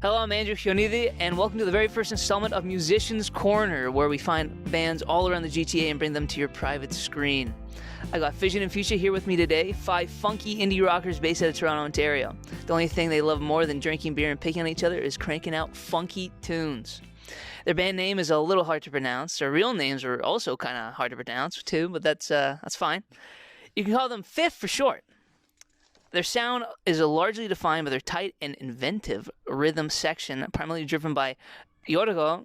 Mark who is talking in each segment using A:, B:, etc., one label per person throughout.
A: Hello, I'm Andrew Hionidi, and welcome to the very first installment of Musicians Corner, where we find bands all around the GTA and bring them to your private screen. I got Fission and Fuchsia here with me today, 5 funky indie rockers based out of Toronto, Ontario. The only thing they love more than drinking beer and picking on each other is cranking out funky tunes. Their band name is a little hard to pronounce. Their real names are also kind of hard to pronounce too, but that's fine. You can call them Fifth for short. Their sound is largely defined by their tight and inventive rhythm section, primarily driven by Yorgo.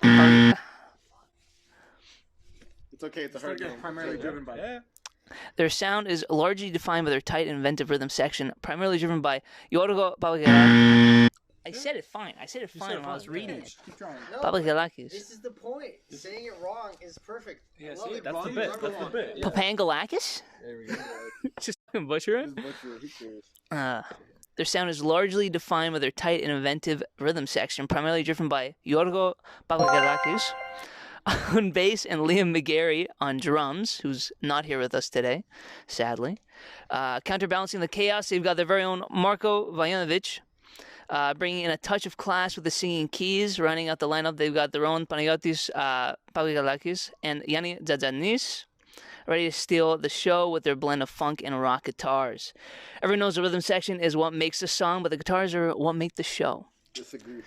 B: It's okay, it's a hard game.
C: Primarily driven by. Yeah.
A: Their sound is largely defined by their tight and inventive rhythm section, primarily driven by Yorgo Papangelakis. I said it fine. I said it fine when I was reading it.
C: Keep trying.
D: No,
A: Papangelakis.
D: this is the point. Saying it wrong is perfect.
C: Yeah,
D: Love
C: see,
D: it.
C: that's the
D: Wrong,
C: bit.
D: never
C: That's the
D: wrong.
C: bit. Yeah.
A: Papangelakis?
B: There we go.
A: Just fucking butcher it?
B: Just butcher it, who cares?
A: Their sound is largely defined by their tight and inventive rhythm section, primarily driven by Yorgo Papangelakis on bass and Liam McGarry on drums, who's not here with us today, sadly. Counterbalancing the chaos, they've got their very own Marko Vojinovic, bringing in a touch of class with the singing keys. Running out the lineup, they've got their own Panos Papangelakis and Yianni Tzatzanis, ready to steal the show with their blend of funk and rock guitars. Everyone knows the rhythm section is what makes the song, but the guitars are what make the show.
B: Disagree.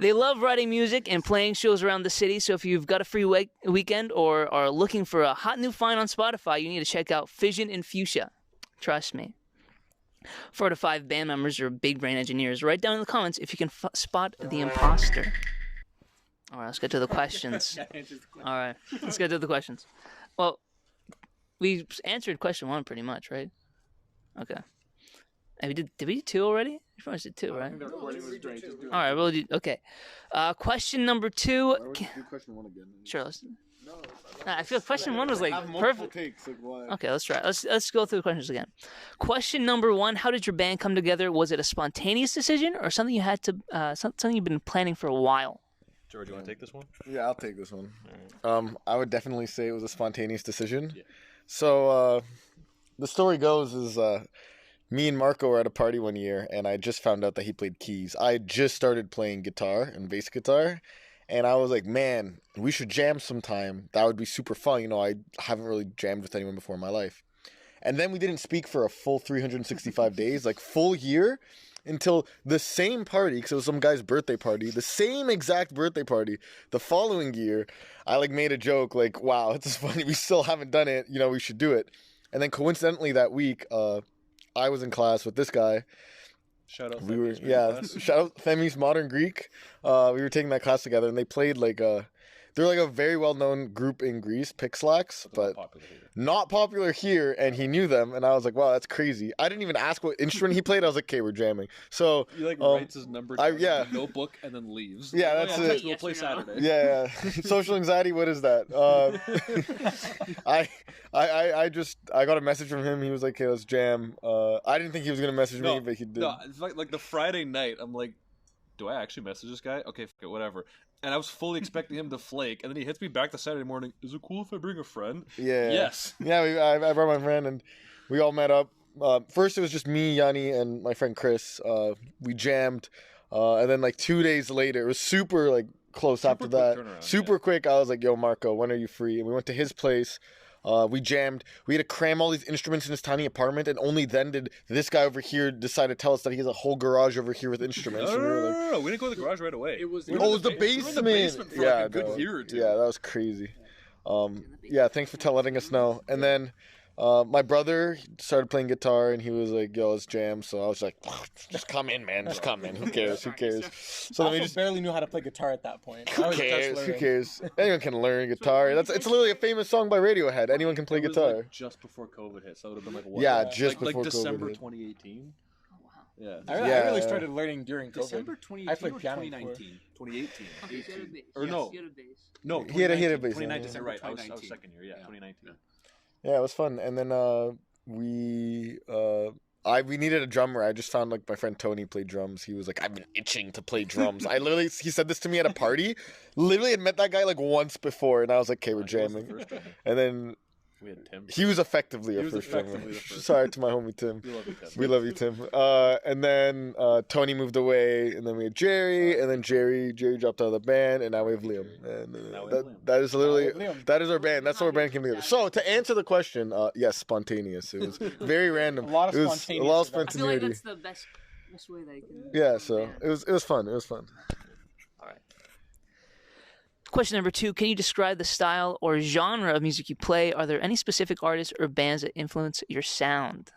A: They love writing music and playing shows around the city, so if you've got a free weekend or are looking for a hot new find on Spotify, you need to check out Fission and Fuchsia. Trust me. 4 to 5 band members are big brain engineers. Write down in the comments if you can spot the imposter. All right, let's get to the questions. All right, let's get to the questions. Well, we answered question 1 pretty much, right? Okay. And did we do 2 already? We probably did 2, right? All right, we'll do, okay. Question number 2.
B: Why would you do question 1 again?
A: Sure, let's. I feel question 1 was like
B: I have multiple
A: perfect.
B: takes, like why?
A: Okay, let's try. Let's go through the questions again. Question number 1: how did your band come together? Was it a spontaneous decision or something you had to something you've been planning for a while?
C: George, you want to take this one?
B: Yeah, I'll take this one. I would definitely say it was a spontaneous decision.
C: Yeah.
B: So, the story goes is me and Marko were at a party one year, and I just found out that he played keys. I had just started playing guitar and bass guitar, and I was like, man, we should jam sometime. That would be super fun. You know, I haven't really jammed with anyone before in my life. And then we didn't speak for a full 365 days, like full year, until the same party, because it was some guy's birthday party, the same exact birthday party, the following year, I like made a joke like, wow, it's funny, we still haven't done it, you know, we should do it. And then coincidentally that week, I was in class with this guy.
C: Shout out.
B: Shout out Femi's Modern Greek. We were taking that class together, and they played like they're like a very well-known group in Greece, Pixlax, but not popular here, and he knew them, and I was like, wow, that's crazy. I didn't even ask what instrument he played. I was like, okay, we're jamming. So
C: he like writes his number down in a notebook and then leaves.
B: Yeah, that's it.
C: We'll play Saturday.
B: Yeah. Social anxiety, what is that? I got a message from him. He was like, okay, let's jam. I didn't think he was going to message me, but he did.
C: No, it's like the Friday night, I'm like, do I actually message this guy? Okay, fuck it, whatever. And I was fully expecting him to flake, and then he hits me back the Saturday morning. Is it cool if I bring a friend?
B: Yeah.
C: Yes.
B: Yeah, I brought my friend, and we all met up. First, it was just me, Yianni, and my friend Chris. We jammed, and then like 2 days later, it was super like close after that. Super quick. I was like, yo, Marko, when are you free? And we went to his place. We jammed. We had to cram all these instruments in his tiny apartment, and only then did this guy over here decide to tell us that he has a whole garage over here with instruments.
C: No. We didn't go to the garage right away.
B: It was the basement.
C: We were in the basement for like a good year or 2.
B: Yeah, that was crazy. Yeah, thanks for letting us know. And then my brother started playing guitar, and he was like, yo, let's jam. So I was like, just come in, man. Just come in. Who cares? So
E: then we just barely knew how to play guitar at that point.
B: Who cares? Anyone can learn guitar. It's literally a famous song by Radiohead. Anyone can play guitar.
C: Like just before COVID hit, so it would have been like what?
B: Yeah, just before COVID
C: December
B: hit.
C: 2018. Yeah.
E: I really started learning during COVID.
C: December 2018
E: I played
C: or
E: piano
C: 2019? 2018.
A: Okay,
C: Or no. No,
B: He had a bass.
C: 2019.
B: Yeah.
C: Right, I was second year. Yeah, 2019.
B: Yeah, it was fun. And then we needed a drummer. I just found like my friend Tony played drums. He was like, I've been itching to play drums. He said this to me at a party. Literally had met that guy like once before, and I was like, okay, we're jamming. And then
C: We had Tim.
B: He was effectively
C: He
B: a
C: was
B: first drummer.
C: effectively the first.
B: Sorry to my homie Tim.
C: We love you, Tim.
B: We love you, Tim. And then Tony moved away, and then we had Jerry, and then Jerry dropped out of the band, and now we have Liam. And
C: Now we have Liam.
B: that is literally
E: Liam.
B: that is our band. That's how our band came together. So to answer the question, yes, spontaneous. It was very random.
E: A lot of
B: It was
E: spontaneous
B: a lot of
E: events.
A: I feel like
B: spontaneity.
A: that's the best way that you can.
B: Yeah, so it was fun. It was fun.
A: All right. Question number 2: Can you describe the style or genre of music you play? Are there any specific artists or bands that influence your sound?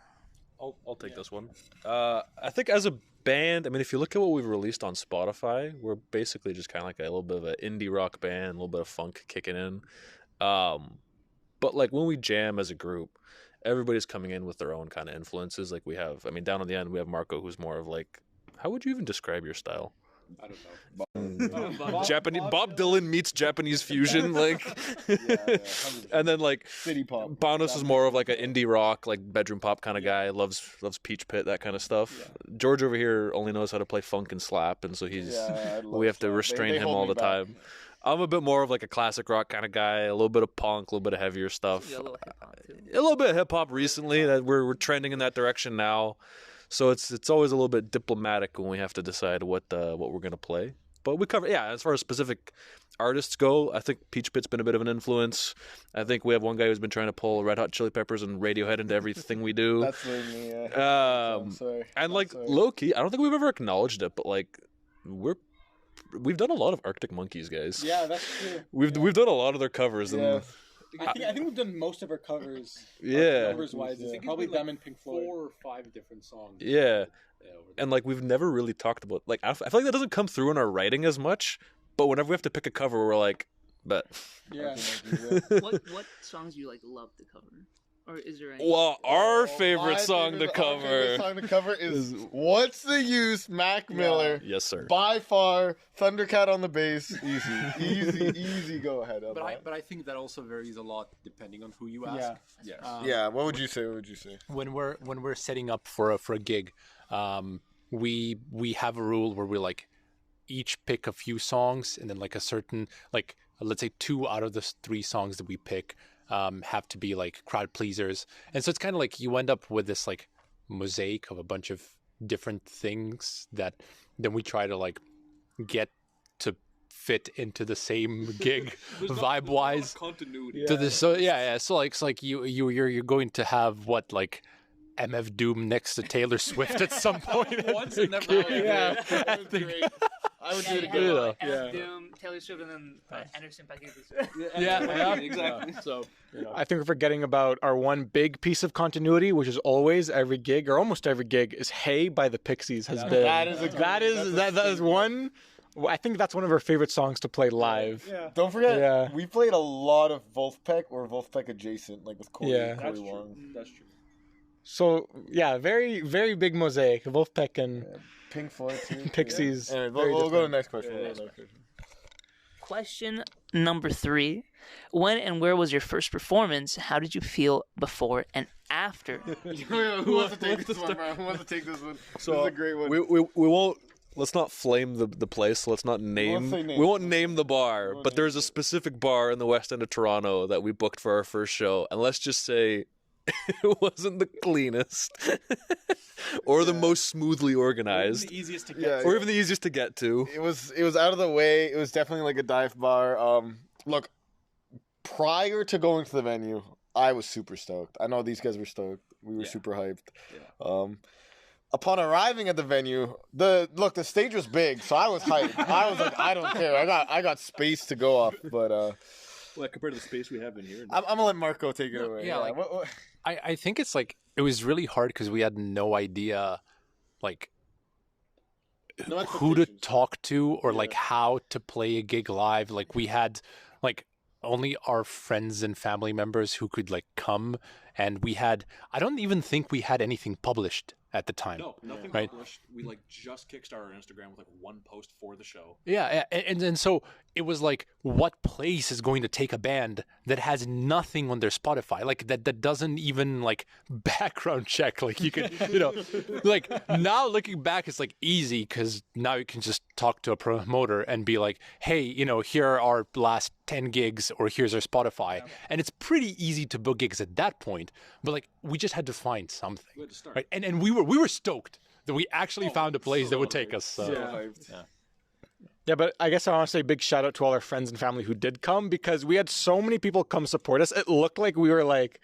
C: I'll take this one. I think as a band, I mean, if you look at what we've released on Spotify, we're basically just kind of like a little bit of an indie rock band, a little bit of funk kicking in. But like when we jam as a group, everybody's coming in with their own kind of influences. Like we have, I mean, down on the end, we have Marko, who's more of like, how would you even describe your style?
F: I don't know.
C: Japanese Bob Dylan meets Japanese fusion, like, and then like
B: City pop.
C: Panos is more of like an indie rock, like bedroom pop kind of guy. Loves Peach Pit, that kind of stuff. George over here only knows how to play funk and slap, and so we have to restrain him all the time. I'm a bit more of like a classic rock kind of guy, a little bit of punk, a little bit of heavier stuff.
A: Yeah, a little hip hop too.
C: A little bit of hip hop recently. That we're trending in that direction now. So it's always a little bit diplomatic when we have to decide what we're gonna play. But we cover, as far as specific artists go, I think Peach Pit's been a bit of an influence. I think we have one guy who's been trying to pull Red Hot Chili Peppers and Radiohead into everything we do.
B: That's me. Yeah. I'm sorry.
C: And like
B: sorry.
C: low key, I don't think we've ever acknowledged it, but like we've done a lot of Arctic Monkeys, guys.
E: Yeah, that's true.
C: We've done a lot of their covers.
B: Yeah.
C: And
E: I think we've done most of our covers.
C: Yeah.
E: Covers wise,
B: Yeah.
E: it's probably them and Pink Floyd.
F: 4 or 5 different songs.
C: Yeah.
F: Over
C: And like we've never really talked about, like I feel like that doesn't come through in our writing as much. But whenever we have to pick a cover, we're like, bet.
E: Yeah.
A: What songs do you like love to cover? Or is there any?
C: Well, our
B: My
C: favorite song to
B: our
C: cover.
B: favorite song to cover is "What's the Use?" Mac Miller.
C: Yes, sir.
B: By far, Thundercat on the bass. Easy. Go ahead.
F: But I think that also varies a lot depending on who you ask.
E: Yeah.
B: Yeah. What would you say?
G: When we're setting up for a gig, we have a rule where we like each pick a few songs, and then like a certain, like let's say 2 out of the 3 songs that we pick have to be like crowd pleasers. And so it's kind of like you end up with this like mosaic of a bunch of different things that then we try to like get to fit into the same gig vibe wise.
F: Continuity.
G: So it's like you're going to have what, like MF Doom next to Taylor Swift at some point.
F: Once and never again.
B: I would do it again.
G: Yeah.
A: F Doom, Taylor Swift, and then Anderson Paquetes.
F: Exactly.
G: So
E: I think we're forgetting about our one big piece of continuity, which is always every gig or almost every gig is "Hey" by the Pixies has been.
B: That is
E: one. I think that's one of our favorite songs to play live.
B: Yeah. Don't forget,
E: Yeah.
B: we played a lot of Wolfpack or Wolfpack adjacent, like with Corey.
E: Yeah.
B: Corey Wong.
F: That's true.
E: So yeah, very very big mosaic. Wolfpack and
B: Pink Floyd too.
E: Pixies.
B: Anyway,
E: very
B: we'll go to
E: different.
B: the next question.
A: Question number 3: When and where was your first performance? How did you feel before and after?
B: Who wants to take this one, bro? Who wants to take this one?
C: So
B: this is a great one.
C: we won't. Let's not flame the place. Let's not name.
B: say names.
C: We won't name the bar, but there's a specific bar in the West End of Toronto that we booked for our first show, and let's just say it wasn't the cleanest or the most smoothly organized,
F: The easiest to get.
B: Yeah,
C: or even the easiest to get to.
B: It was out of the way. It was definitely like a dive bar. Look, prior to going to the venue, I was super stoked. I know these guys were stoked. We were super hyped.
C: Yeah.
B: Upon arriving at the venue, the stage was big, so I was hyped. I was like, I don't care. I got space to go off, but
C: Well, compared to the space we have in here.
B: I'm gonna let Marko take it away.
G: yeah, like-
B: What-
G: I think it's like it was really hard because we had no idea like
B: No
G: who to
B: expectations.
G: talk to or like how to play a gig live. Like we had like only our friends and family members who could like come, and we had, I don't even think we had anything published at the time.
F: No, nothing
G: Right.
F: published. We like just kickstarted our Instagram with like one post for the show.
G: Yeah, and so it was like, what place is going to take a band that has nothing on their Spotify, like that doesn't even like background check, like you could, like now looking back, it's like easy because now you can just talk to a promoter and be like, hey, here are our last 10 gigs, or here's our Spotify. And it's pretty easy to book gigs at that point. But like, we just had to find something.
F: We had to start.
G: Right? And we were stoked that we actually found a place that would take us.
E: Yeah, but I guess I want to say big shout out to all our friends and family who did come, because we had so many people come support us. It looked like we were like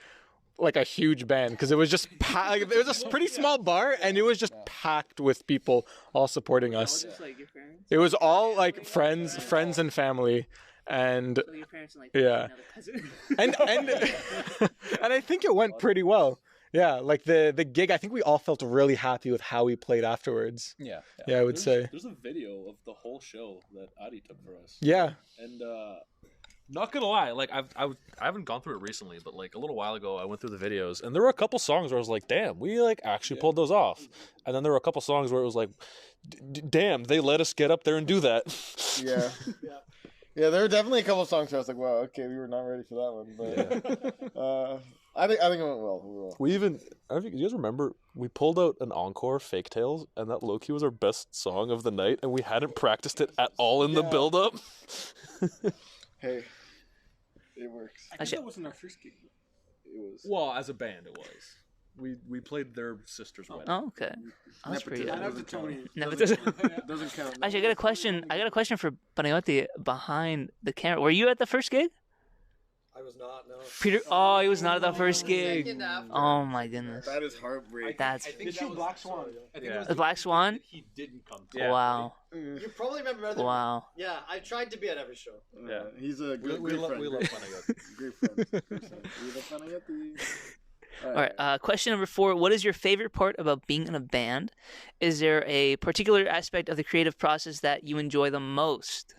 E: a huge band, because it was just it was a pretty small bar, and it was just packed with people all supporting us. It was all like friends and family, and
A: So your parents and like
E: yeah.
A: another cousin.
E: and and I think it went pretty well. Yeah, like the gig, I think we all felt really happy with how we played afterwards.
C: Yeah.
E: Yeah, I would say.
C: There's a video of the whole show that Adi took for us.
E: Yeah.
C: And not gonna lie, like I haven't gone through it recently, but like a little while ago, I went through the videos, and there were a couple songs where I was like, "Damn, we like actually pulled those off." And then there were a couple songs where it was like, "Damn, they let us get up there and do that."
B: Yeah. Yeah, there were definitely a couple songs where I was like, wow, okay, we were not ready for that one. But I think it went well.
C: We even, I don't know if you guys remember, we pulled out an encore, Fake Tales, and that low-key was our best song of the night, and we hadn't practiced it at all in the build-up.
B: Hey, it works.
F: I think that wasn't our first gig.
B: It was.
C: Well, as a band, it was. We played their sister's wedding.
A: Oh, okay. Oh, that's pretty good.
B: Doesn't
A: Never
B: Doesn't count.
A: Actually, I got a question. I got a question for Panayotti behind the camera. Were you at the first gig?
D: I was not, no.
A: Peter? Oh, he was not at the first gig.
D: Second after.
A: Oh my goodness.
B: That is heartbreaking.
A: That's
F: Black Swan. I think it was
A: the Black Swan.
F: he didn't come to.
C: Yeah.
A: Wow.
D: You probably remember other.
A: Wow.
D: Yeah, I tried to be at every show.
B: Yeah, he's a
C: We
B: great
C: love
B: friend.
C: Panayotti.
B: Great friend. We love Panayotti.
A: All right. Question number 4. What is your favorite part about being in a band? Is there a particular aspect of the creative process that you enjoy the most?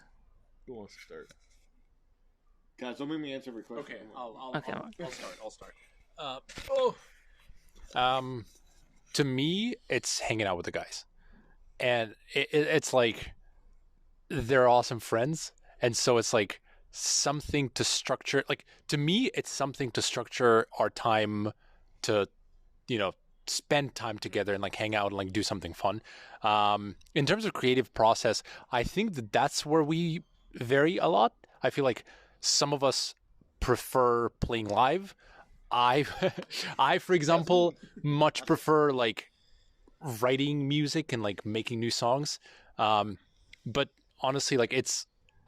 C: Who wants to start?
B: Guys, don't make me answer every question.
F: Okay, I'll start.
G: To me, it's hanging out with the guys, and it's like they're awesome friends, and so it's like something to structure. Like, to me, it's something to structure our time to, spend time together and like hang out and like do something fun. In terms of creative process, I think that's where we vary a lot. I feel like some of us prefer playing live. I, for example, much prefer like writing music and like making new songs. But honestly, like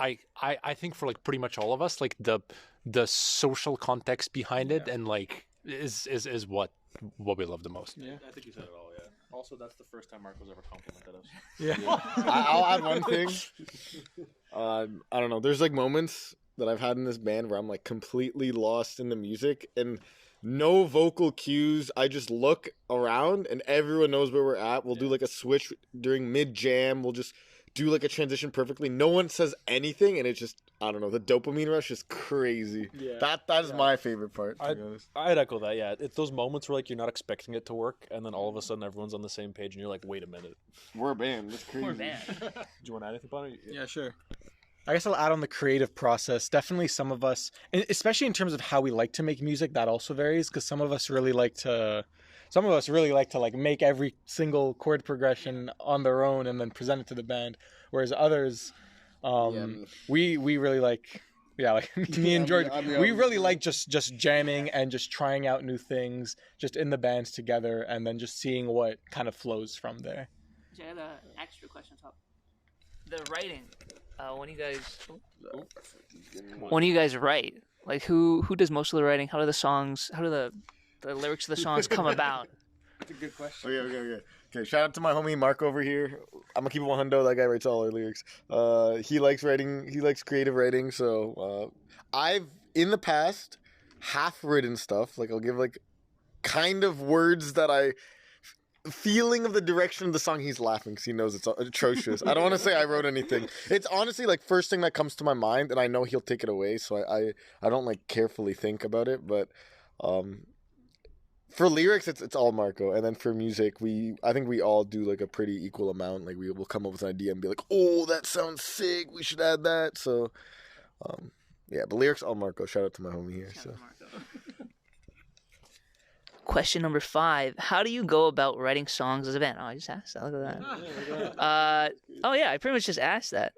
G: I think for like pretty much all of us, like the social context behind it and like is what we love the most.
C: Yeah, I think you said it all. Yeah. Also, that's the first time Marco's ever complimented us.
E: Yeah.
B: I'll add one thing. I don't know. There's like moments that I've had in this band where I'm like completely lost in the music and no vocal cues. I just look around and everyone knows where we're at. We'll do like a switch during mid jam. We'll just do like a transition perfectly. No one says anything, and it's just, I don't know. The dopamine rush is crazy.
E: Yeah.
B: That is my favorite part. To be honest.
C: I'd echo that. Yeah, it's those moments where like you're not expecting it to work, and then all of a sudden everyone's on the same page, and you're like, wait a minute.
B: We're a band. That's crazy.
A: Poor band.
C: Do you want to add anything about it?
E: Yeah, sure. I guess I'll add on the creative process. Definitely some of us, and especially in terms of how we like to make music, that also varies, because some of us really like to like make every single chord progression on their own and then present it to the band, whereas others, we really like, like me and George, we really like just jamming and just trying out new things just in the bands together, and then just seeing what kind of flows from there.
A: I had an extra question on top. The writing. When you guys write, like who does most of the writing? How do the lyrics of the songs come about?
F: That's a good question.
B: Okay, shout out to my homie Mark over here. I'm gonna keep it 100. That guy writes all our lyrics. He likes writing. He likes creative writing. So I've in the past half written stuff. Like I'll give like kind of words that I feeling of the direction of the song. He's laughing because he knows it's atrocious. I don't want to say I wrote anything. It's honestly like first thing that comes to my mind, and I know he'll take it away. So I don't like carefully think about it, but. For lyrics, it's all Marko, and then for music, I think we all do like a pretty equal amount. Like we will come up with an idea and be like, "Oh, that sounds sick. We should add that." So, yeah, but lyrics all Marko. Shout out to my homie here. So,
A: question number 5. How do you go about writing songs as a band? Oh, I just asked that. Look at that. Oh, yeah, I pretty much just asked that.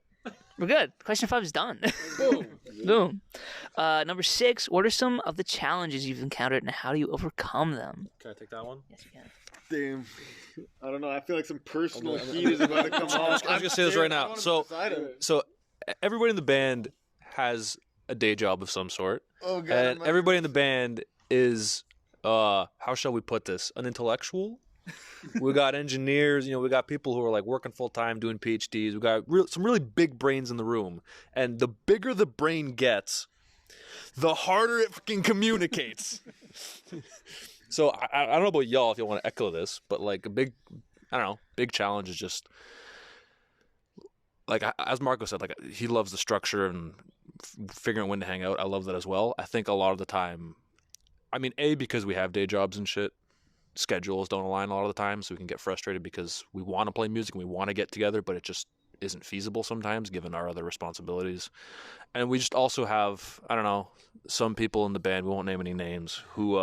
A: We're good. Question 5 is done.
B: Boom.
A: Boom. Number 6, what are some of the challenges you've encountered and how do you overcome them?
C: Can I take that one?
A: Yes, you can.
B: Damn. I don't know. I feel like some personal heat is about to come off.
C: I was gonna say this right now. So everybody in the band has a day job of some sort.
B: Oh, God.
C: And everybody in the band is, how shall we put this, an intellectual? We got engineers, we got people who are like working full time doing PhDs. We got some really big brains in the room. And the bigger the brain gets, the harder it fucking communicates. So I don't know about y'all if you want to echo this, but like a big challenge is just like, as Marko said, like he loves the structure and figuring out when to hang out. I love that as well. I think a lot of the time, because we have day jobs and shit, schedules don't align a lot of the time, so we can get frustrated because we want to play music and we want to get together, but it just isn't feasible sometimes given our other responsibilities. And we just also have, some people in the band, we won't name any names, who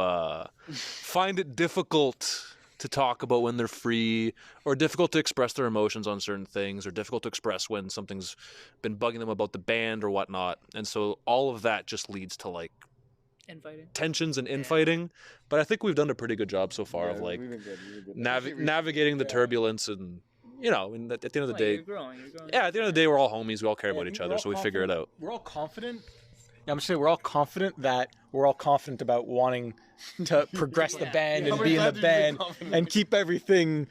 C: find it difficult to talk about when they're free, or difficult to express their emotions on certain things, or difficult to express when something's been bugging them about the band or whatnot. And so all of that just leads to like tensions and infighting. But I think we've done a pretty good job so far of like navigating the turbulence. And at the end of the day,
A: You're growing.
C: yeah, at the end of the day, we're all homies. We all care about each other, so we figure it out.
E: We're all confident. Yeah, I'm just saying we're all confident about wanting to progress the band and be in the band and keep everything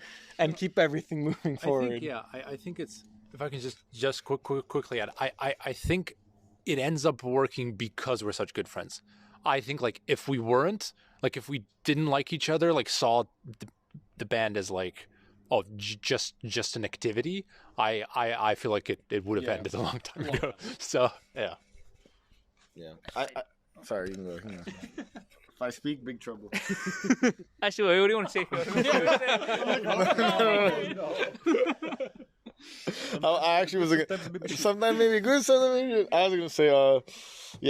E: moving forward.
G: I think it's, if I can just quickly add, I think it ends up working because we're such good friends. I think like if we weren't, like if we didn't like each other, like saw the band as like, oh, just an activity, I feel like it would have ended a long time ago. So yeah.
B: Yeah. Sorry, you can go. If I speak, big trouble.
A: Actually, what do you want to say?
B: I actually was like, sometimes maybe good, sometimes maybe good. I was gonna say,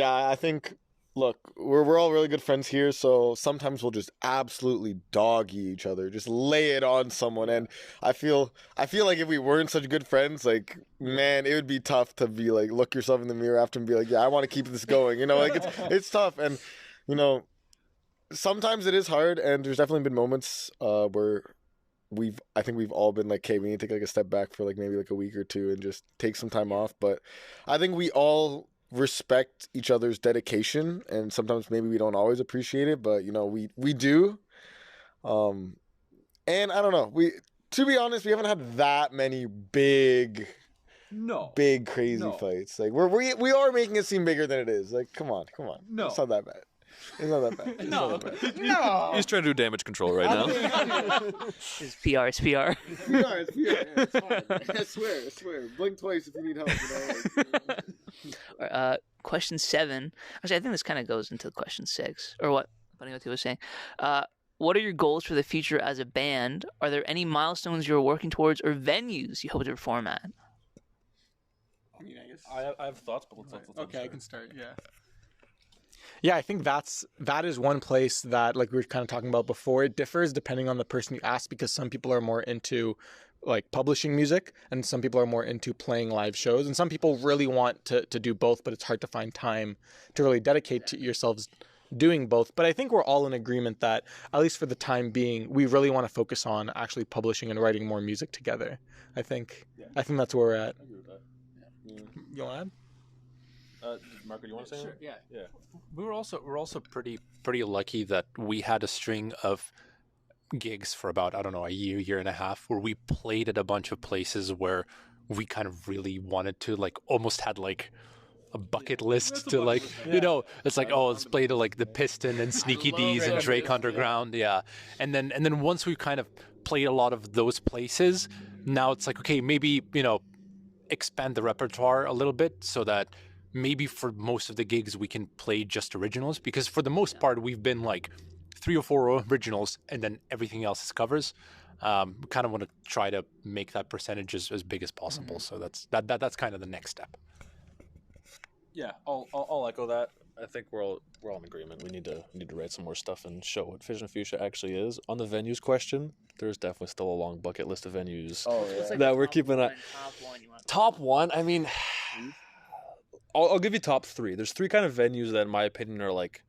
B: I think. Look, we're all really good friends here, so sometimes we'll just absolutely dog each other, just lay it on someone. And I feel like if we weren't such good friends, like, man, it would be tough to be like, look yourself in the mirror after and be like, yeah, I want to keep this going. Like it's tough, and sometimes it is hard. And there's definitely been moments where I think we've all been like, okay, we need to take like a step back for like maybe like a week or two and just take some time off. But I think we all respect each other's dedication, and sometimes maybe we don't always appreciate it, but we do. And I don't know, to be honest, we haven't had that many big crazy fights. Like we are making it seem bigger than it is. Like come on, no, it's not that bad. It's not that bad.
E: No.
C: He's trying to do damage control right now.
A: It's PR.
B: It's PR. Yeah, it's fine. I swear. Blink twice if you need help.
A: Question 7. Actually, I think this kind of goes into question 6. Or what? Funny what he was saying. What are your goals for the future as a band? Are there any milestones you're working towards or venues you hope to perform at?
C: I have thoughts, but let's
E: okay, I can start. Yeah, I think that is one place that, like we were kind of talking about before, it differs depending on the person you ask, because some people are more into like publishing music and some people are more into playing live shows, and some people really want to do both, but it's hard to find time to really dedicate to yourselves doing both. But I think we're all in agreement that, at least for the time being, we really want to focus on actually publishing and writing more music together. I think that's where we're at.
C: I agree with that.
E: You want to add?
C: Marko, do you want to say
G: Sure,
C: that?
G: yeah. We're also pretty lucky that we had a string of gigs for about, I don't know, a year and a half, where we played at a bunch of places where we kind of really wanted to, like almost had like a bucket list to like, it's like, oh, let's play to like the Piston and Sneaky D's and Drake Underground. Yeah. And then once we kind of played a lot of those places, now it's like, okay, maybe, expand the repertoire a little bit so that maybe for most of the gigs we can play just originals, because for the most part we've been like 3 or 4 originals and then everything else is covers. We kind of want to try to make that percentage as big as possible. So that's kind of the next step.
C: Yeah, I'll echo that. I think we're all in agreement. We need to write some more stuff and show what Fission and Fuchsia actually is. On the venues question, there's definitely still a long bucket list of venues that we're keeping up. Top one, I mean, I'll give you top three. There's three kind of venues that, in my opinion, are like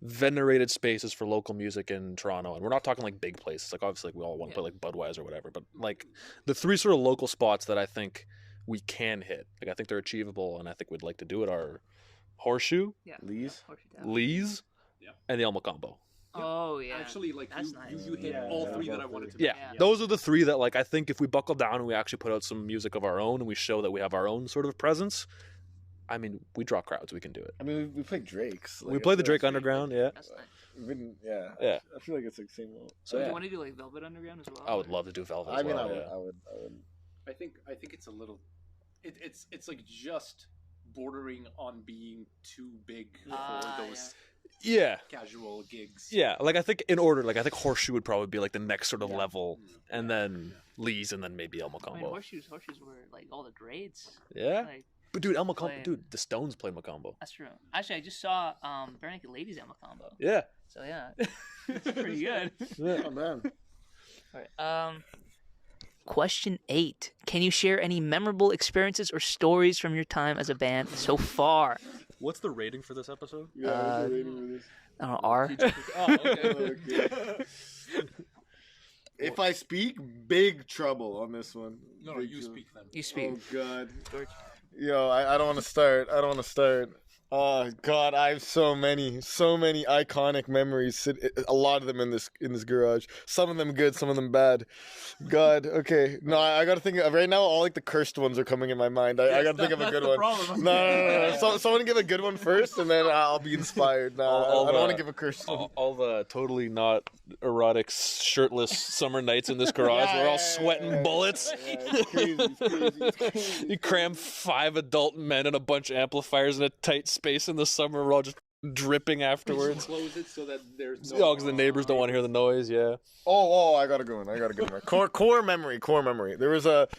C: venerated spaces for local music in Toronto, and we're not talking like big places. Like obviously, like, we all want to play like Budweiser or whatever, but like the three sort of local spots that I think we can hit. Like I think they're achievable, and I think we'd like to do it. Are Horseshoe, Lee's, and the Elmo Combo.
A: Oh yeah,
F: Actually, like
A: that's
F: you,
A: nice.
F: you hit all three that I wanted to.
C: Yeah, those are the three that like I think if we buckle down and we actually put out some music of our own and we show that we have our own sort of presence, I mean, we draw crowds. We can do it.
B: I mean, we played Drake's.
C: We played the Drake Underground. Yeah.
A: That's nice.
B: Yeah. I feel like it's like same level.
A: So do you want to do like Velvet Underground as well?
C: I would love to do Velvet.
B: I mean,
C: well,
B: I would.
F: I think it's a little. It's like just bordering on being too big for those
C: Yeah.
F: casual gigs.
C: Yeah, like I think in order, like I think Horseshoe would probably be like the next sort of level, and then Lee's, and then maybe Elmo
A: I mean,
C: Combo.
A: horseshoes were like all the grades.
C: Yeah,
A: Like,
C: but dude, Elmo Combo,
A: playing-
C: dude, the Stones played Macombo.
A: that's true. Actually, I just saw Bare Naked Ladies Emma combo.
C: Yeah,
A: So yeah, it's pretty good.
B: Oh man.
A: All right. Question 8. Can you share any memorable experiences or stories from your time as a band so far?
C: what's the rating for this episode?
B: Yeah, what's the rating for this?
A: I don't know, R.
C: Oh, okay.
B: If I speak, big trouble on this one.
F: No,
B: Big
F: you
B: trouble.
F: speak then.
A: You speak.
B: Oh god.
A: George.
B: Yo, I don't want to start. Oh god, I have so many iconic memories. A lot of them in this garage. Some of them good, some of them bad. God, okay. No, I gotta think of, right now. All like the cursed ones are coming in my mind. I gotta think of a good one. No. So, someone give a good one first, and then I'll be inspired. No, I don't want to give a cursed one.
C: All the totally not erotic, shirtless summer nights in this garage. We're all sweating bullets.
B: It's crazy.
C: You cram 5 adult men and a bunch of amplifiers in a tight space in the summer. We're all just dripping afterwards.
F: Close it so that there's no.
C: Oh, because the neighbors don't want to hear the noise. Yeah.
B: Oh, I got a good one. Core memory. There was a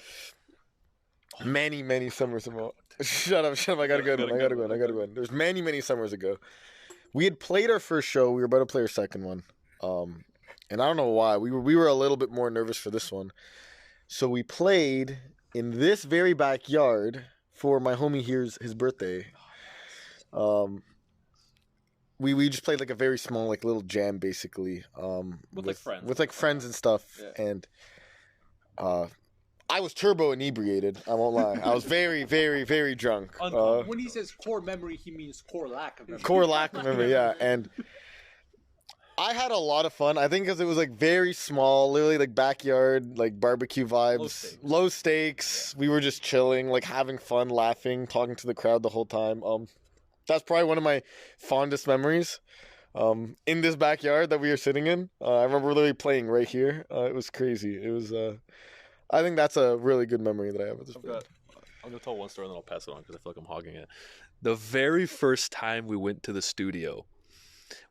B: many summers ago. Shut up. I got a good one. There's many summers ago. We had played our first show. We were about to play our second one. And I don't know why. We were a little bit more nervous for this one. So we played in this very backyard for my homie here's his birthday. We just played like a very small like little jam basically.
C: With like friends.
B: With like friends and stuff.
C: Yeah.
B: And I was turbo inebriated, I won't lie. I was very drunk.
F: When he says core memory, he means core lack of memory.
B: Core lack of memory, yeah. And I had a lot of fun. I think because it was like very small, literally like backyard, like barbecue vibes, low stakes. We were just chilling, like having fun, laughing, talking to the crowd the whole time. That's probably one of my fondest memories. In this backyard that we were sitting in, I remember literally playing right here. It was crazy. It was. I think that's a really good memory that I have of this band.
C: I'm gonna tell one story and then I'll pass it on because I feel like I'm hogging it. The very first time we went to the studio.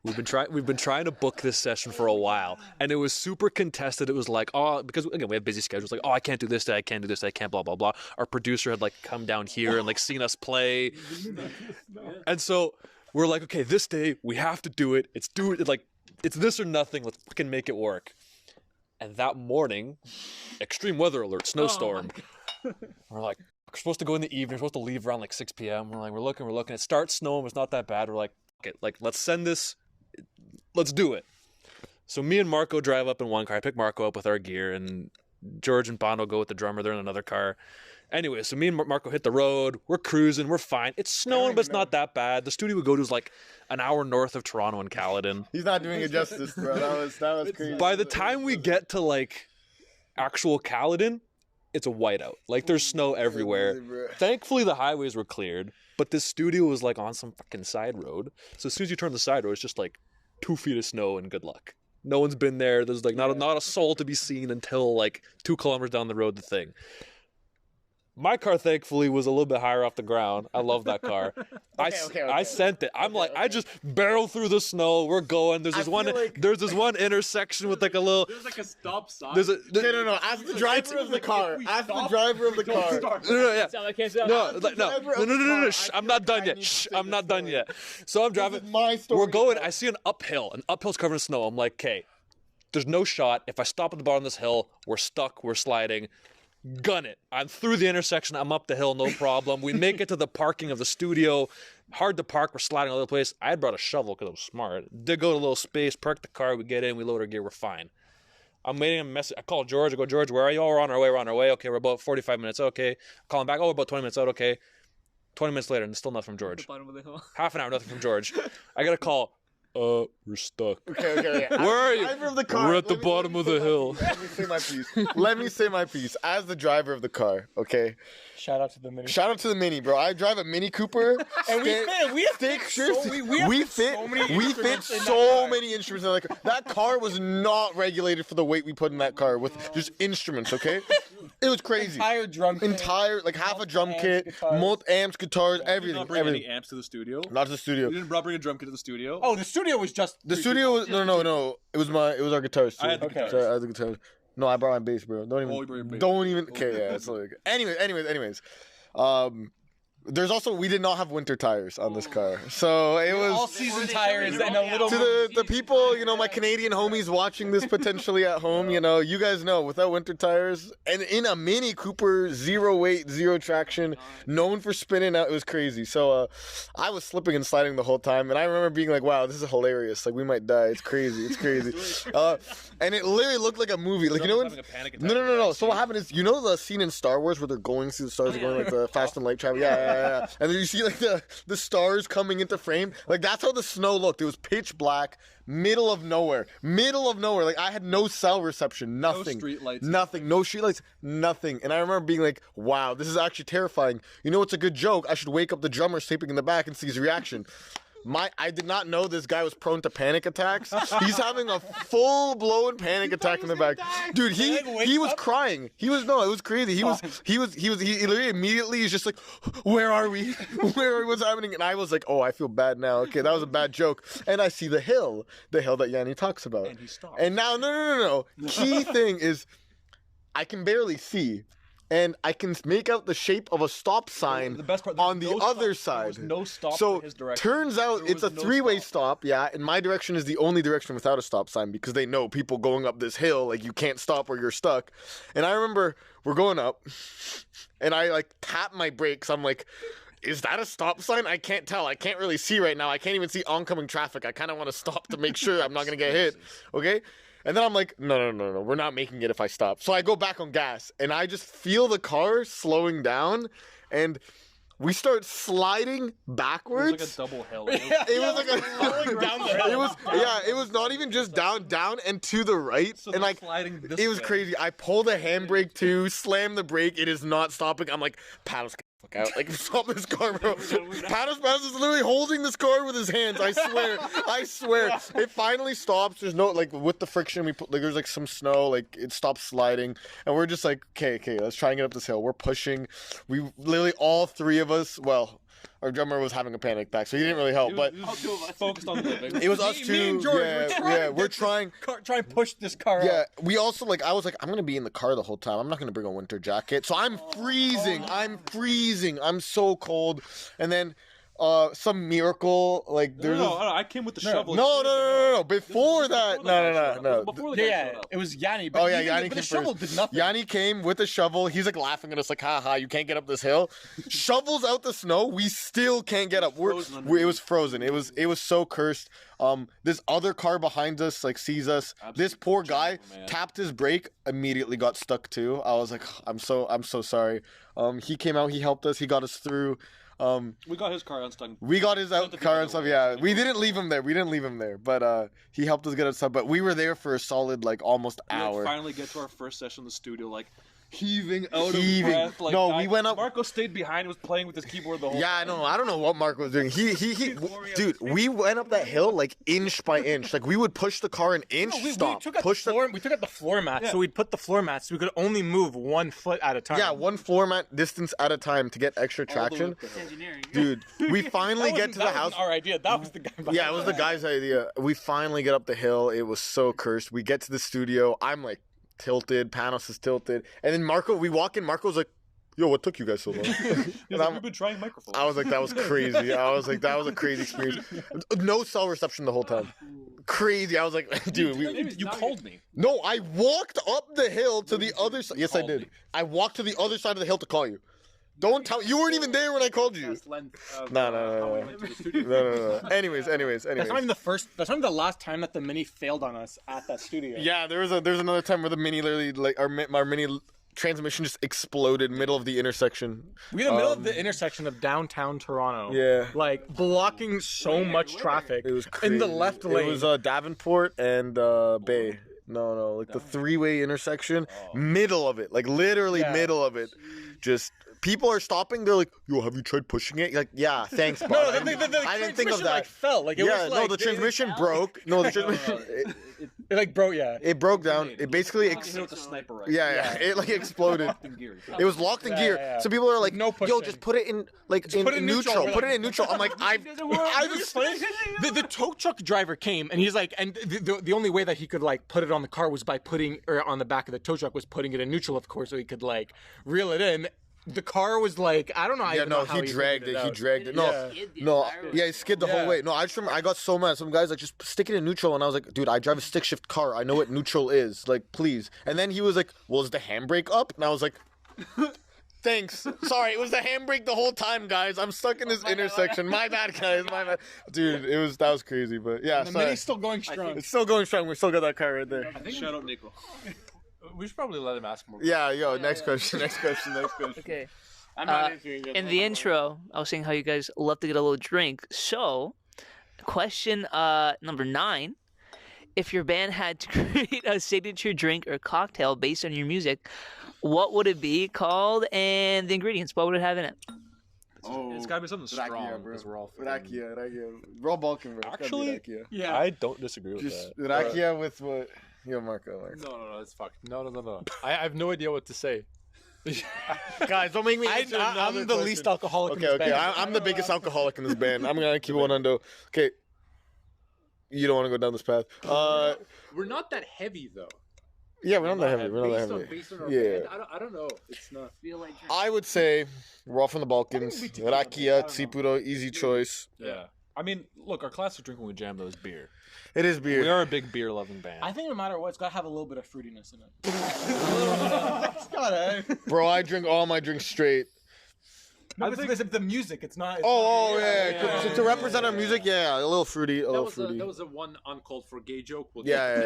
C: We've been trying to book this session for a while, and it was super contested. It was like, oh, because again we have busy schedules. Like, oh, I can't do this day, I can't do this day, I can't, blah blah blah. Our producer had like come down here and like seen us play, and so we're like, okay, this day we have to do it. It's this or nothing. Let's fucking make it work. And that morning, extreme weather alert, snowstorm. We're like, we're supposed to go in the evening. We're supposed to leave around like 6 p.m. We're looking. It starts snowing. It's not that bad. We're like, like let's send this, let's do it. So me and Marko drive up in one car. I pick Marko up with our gear, and George and Pano go with the drummer. They're in another car. Anyway, so me and Marko hit the road. We're cruising. We're fine. It's snowing, but it's not that bad. The studio we go to is like an hour north of Toronto in Caledon.
B: He's not doing it justice, bro. That was crazy.
C: By the time we get to like actual Caledon, it's a whiteout. Like there's snow everywhere. Thankfully, the highways were cleared. But this studio was like on some fucking side road. So as soon as you turn the side road, it's just like 2 feet of snow and good luck. No one's been there. There's like not a soul to be seen until like 2 kilometers down the road, the thing. My car, thankfully, was a little bit higher off the ground. I love that car. I sent it. I just barrel through the snow. We're going. There's this one intersection with like a little.
F: There's like a stop sign.
B: No. Ask the driver of the car. Ask the driver of the car.
C: No. Shh, I'm not done yet. Shh, I'm not done yet. So I'm driving.
B: My story.
C: We're going. I see an uphill. An uphill's covered in snow. I'm like, okay, there's no shot. If I stop at the bottom of this hill, we're stuck. We're sliding. Gun it. I'm through the intersection. I'm up the hill, no problem. We make it to the parking of the studio. Hard to park. We're sliding all over the place. I had brought a shovel because I was smart. Did go to a little space, park the car. We get in. We load our gear. We're fine. I'm waiting a message. I call George. I go, George, where are you? Oh, we're on our way. Okay, we're about 45 minutes. Okay. Call him back. Oh, we're about 20 minutes out. Okay. 20 minutes later, and still nothing from George. Half an hour, nothing from George. I got a call. We're stuck.
B: Okay.
C: Where are you?
B: Driver of the car.
C: We're at the bottom of the hill.
B: Let me say my piece. As the driver of the car, okay?
E: Shout out to the Mini.
B: Shout out to the Mini, bro. I drive a Mini Cooper.
E: And we
B: fit so many instruments in that car. That car was not regulated for the weight we put in that car with just instruments, okay? It was crazy.
E: Entire drum kit.
B: Like half a drum kit, amps, guitars, everything.
C: Did you not bring any amps to the studio?
B: Not to the studio.
C: You didn't bring a drum kit to the studio?
E: Oh, the studio was just...
B: The studio was... No. It was our guitars, too.
C: I had the guitars.
B: Sorry, I had the guitars. No, I brought my bass, bro. Don't even...
C: you brought your bass.
B: Don't even... Okay, yeah. It's like... Anyways. There's also... We did not have winter tires on this car. So it was...
E: All-season tires and a little...
B: To the people, my Canadian homies watching this potentially at home, you guys know, without winter tires, and in a Mini Cooper, 0 weight, 0 traction, known for spinning out, it was crazy. So I was slipping and sliding the whole time, and I remember being like, wow, this is hilarious. Like, we might die. It's crazy. And it literally looked like a movie. Like, No. So what happened is, the scene in Star Wars where they're going through the stars, they're going like the fast and light travel? Yeah. And then you see like the stars coming into frame. Like that's how the snow looked. It was pitch black, middle of nowhere. Like I had no cell reception, nothing. No streetlights. Nothing. No streetlights, nothing. And I remember being like, wow, this is actually terrifying. You know what's a good joke? I should wake up the drummer sleeping in the back and see his reaction. I did not know this guy was prone to panic attacks. He's having a full-blown panic attack in the back. Dude, he was crying. It was crazy. He literally immediately is just like, where are we? What's happening? And I was like, oh, I feel bad now. Okay, that was a bad joke. And I see the hill that Yianni talks about. And he stopped. And now, no. Key thing is, I can barely see. And I can make out the shape of a stop sign on the other side.
C: There was no stop
B: so
C: in his direction.
B: Turns out it's a three-way stop, yeah, and my direction is the only direction without a stop sign because they know people going up this hill, like you can't stop or you're stuck. And I remember we're going up, and I like tap my brakes. I'm like, is that a stop sign? I can't tell. I can't really see right now. I can't even see oncoming traffic. I kind of want to stop to make sure I'm not going to get hit, okay? And then I'm like, no, we're not making it if I stop. So I go back on gas, and I just feel the car slowing down, and we start sliding backwards.
C: It was like a double hill.
B: It was like a down the hill. It was not even just down and to the right,
C: so
B: and like
C: sliding this
B: it was
C: way.
B: crazy. I pull the handbrake too, slam the brake. It is not stopping. I'm like, Panos, get the fuck out! Like, stop this car, bro. Panos is literally holding this car with his hands. I swear. It finally stops. There's no like with the friction. We put like there's like some snow. Like it stops sliding, and we're just like, okay, let's try and get up this hill. We're pushing. We literally all three of us. Well, our drummer was having a panic attack, so he didn't really help. But
C: focused on living.
B: It was us two.
E: Me and George,
B: we're trying.
E: Try and push this car out.
B: Yeah, we also I was like, I'm gonna be in the car the whole time. I'm not gonna bring a winter jacket, so I'm freezing. I'm so cold, and then. Some miracle like there's
C: No, I came with the shovel.
B: No. Before that, no.
C: Before the guy showed up.
E: It was Yianni.
B: Oh yeah, Yianni came
E: the shovel
B: first.
E: did nothing.
B: Yianni came with a shovel. He's like laughing at us, like, "Ha, you can't get up this hill." Shovels out the snow. We still can't get up. It was frozen. It was so cursed. This other car behind us like sees us. This poor guy tapped his brake, immediately got stuck too. I was like, I'm so sorry. He came out. He helped us. He got us through.
C: We got his car unstuck.
B: We got his car and stuff. Yeah, we didn't leave him there. But he helped us get us up. But we were there for a solid like almost hour.
C: Finally get to our first session in the studio. Like heaving out
B: Heaving.
C: of breath. Like,
B: No, we went up-
C: Marco stayed behind, was playing with his keyboard the whole
B: Yeah, I know. I don't know what Marco was doing. He dude, we went up that hill like inch by inch. Like we would push the car an inch,
E: We
B: stop,
E: took out
B: push
E: the floor. We took out the floor mat, so we'd put the floor mat so we could only move 1 foot at a time.
B: Yeah, one floor mat distance at a time to get extra traction.
A: It's engineering.
B: Dude, we finally get to the house.
E: Our idea. That was the guy.
B: Yeah, it was the guy's idea. We finally get up the hill. It was so cursed. We get to the studio. I'm like tilted. Panos is tilted. And then Marco, we walk in. Marco's like, yo, what took you guys so long? And
C: We've been trying microphones.
B: I was like, that was crazy. I was like, that was a crazy experience. No cell reception the whole time. Crazy. I was like, dude,
C: You called me.
B: no, I walked up the hill to the other side. Yes, I
C: called
B: did.
C: me.
B: I walked to the other side of the hill to call you. Don't tell. You weren't even there when I called you.
F: Best length of,
B: No.
F: how we went to the studio.
B: No. Anyways.
E: That's not even the first. That's not even the last time that the Mini failed on us at that studio.
B: Yeah, there's another time where the Mini literally like our Mini transmission just exploded middle of the intersection.
E: We were in the middle of the intersection of downtown Toronto.
B: Yeah.
E: Like blocking so much traffic.
B: It was crazy.
E: in the left lane.
B: It was Davenport and Bay. No, like the three-way intersection, middle of it, like literally middle of it. Just people are stopping. They're like, "Yo, have you tried pushing it?" Like, yeah, thanks, Bob.
E: No, the
B: I didn't think of
E: transmission,
B: that.
E: Like, fell. Like it was like
B: the transmission broke. No, the transmission
E: It like broke. Yeah.
B: it broke down. It basically
C: Hit with the sniper rifle.
B: it like exploded.
C: In gear.
B: It was locked in gear.
E: yeah.
B: So people are like,
E: No
B: "Yo,
E: pushing.
B: just put it in like in,
E: put it in neutral."
B: neutral.
E: We're
B: Put
E: like-
B: it in neutral." I'm like, I was
E: The tow truck driver came and he's like, and the only way that he could like put it on the car was by putting, or on the back of the tow truck was putting it in neutral, of course, so he could like reel it in. The car was like, I don't know.
B: Yeah, no, he dragged it. He dragged it. No, yeah, he skid the whole way. No, I just remember I got so mad. Some guys like just stick it in neutral, and I was like, dude, I drive a stick shift car. I know what neutral is. Like, please. And then he was like, well, is the handbrake up? And I was like, thanks. Sorry, it was the handbrake the whole time, guys. I'm stuck in this intersection. My bad, guys. My bad. Dude, that was crazy, but yeah,
E: The
B: sorry.
E: Mini's still going strong.
B: It's still going strong. We still got that car right there.
C: Shout out Nico. We should probably let him ask more.
B: Yeah, yo, next question.
A: Okay.
E: I'm not answering it.
A: In the intro, I was saying how you guys love to get a little drink. So, question number 9. If your band had to create a signature drink or cocktail based on your music, what would it be called and the ingredients? What would it have in it?
C: It's gotta be something strong because we're all.
B: Rakia. We're all Balkan, bro.
C: Actually,
E: Yeah.
C: I don't disagree with
B: Just
C: that.
B: Rakia with what? Yo, Marco.
G: No, it's fuck. No. I have no idea what to say.
B: Guys, don't make me answer another
E: I'm the
B: question.
E: least alcoholic in
B: Okay,
E: this band.
B: I'm the biggest alcoholic in this band. I'm gonna keep one under. Okay, you don't want to go down this path.
F: We're not that heavy though.
B: Yeah, we're not that heavy. We're not that heavy.
F: Based on our
B: Yeah.
F: band, I don't know. It's not.
B: I would say we're all from the Balkans. Rakia, Tsipuro, easy choice.
C: Yeah. I mean, look, our classic drink when we jam though is beer.
B: It is
C: We
B: beer.
C: are a big beer loving band.
E: I think no matter what, it's got to have a little bit of fruitiness in it. It's gotta.
B: Bro, I drink all my drinks straight.
E: No, it's the music. It's not.
B: Yeah. To represent our music, yeah, a little fruity, a little
F: That
B: fruity.
F: was a one uncalled for gay joke. We'll
B: Yeah.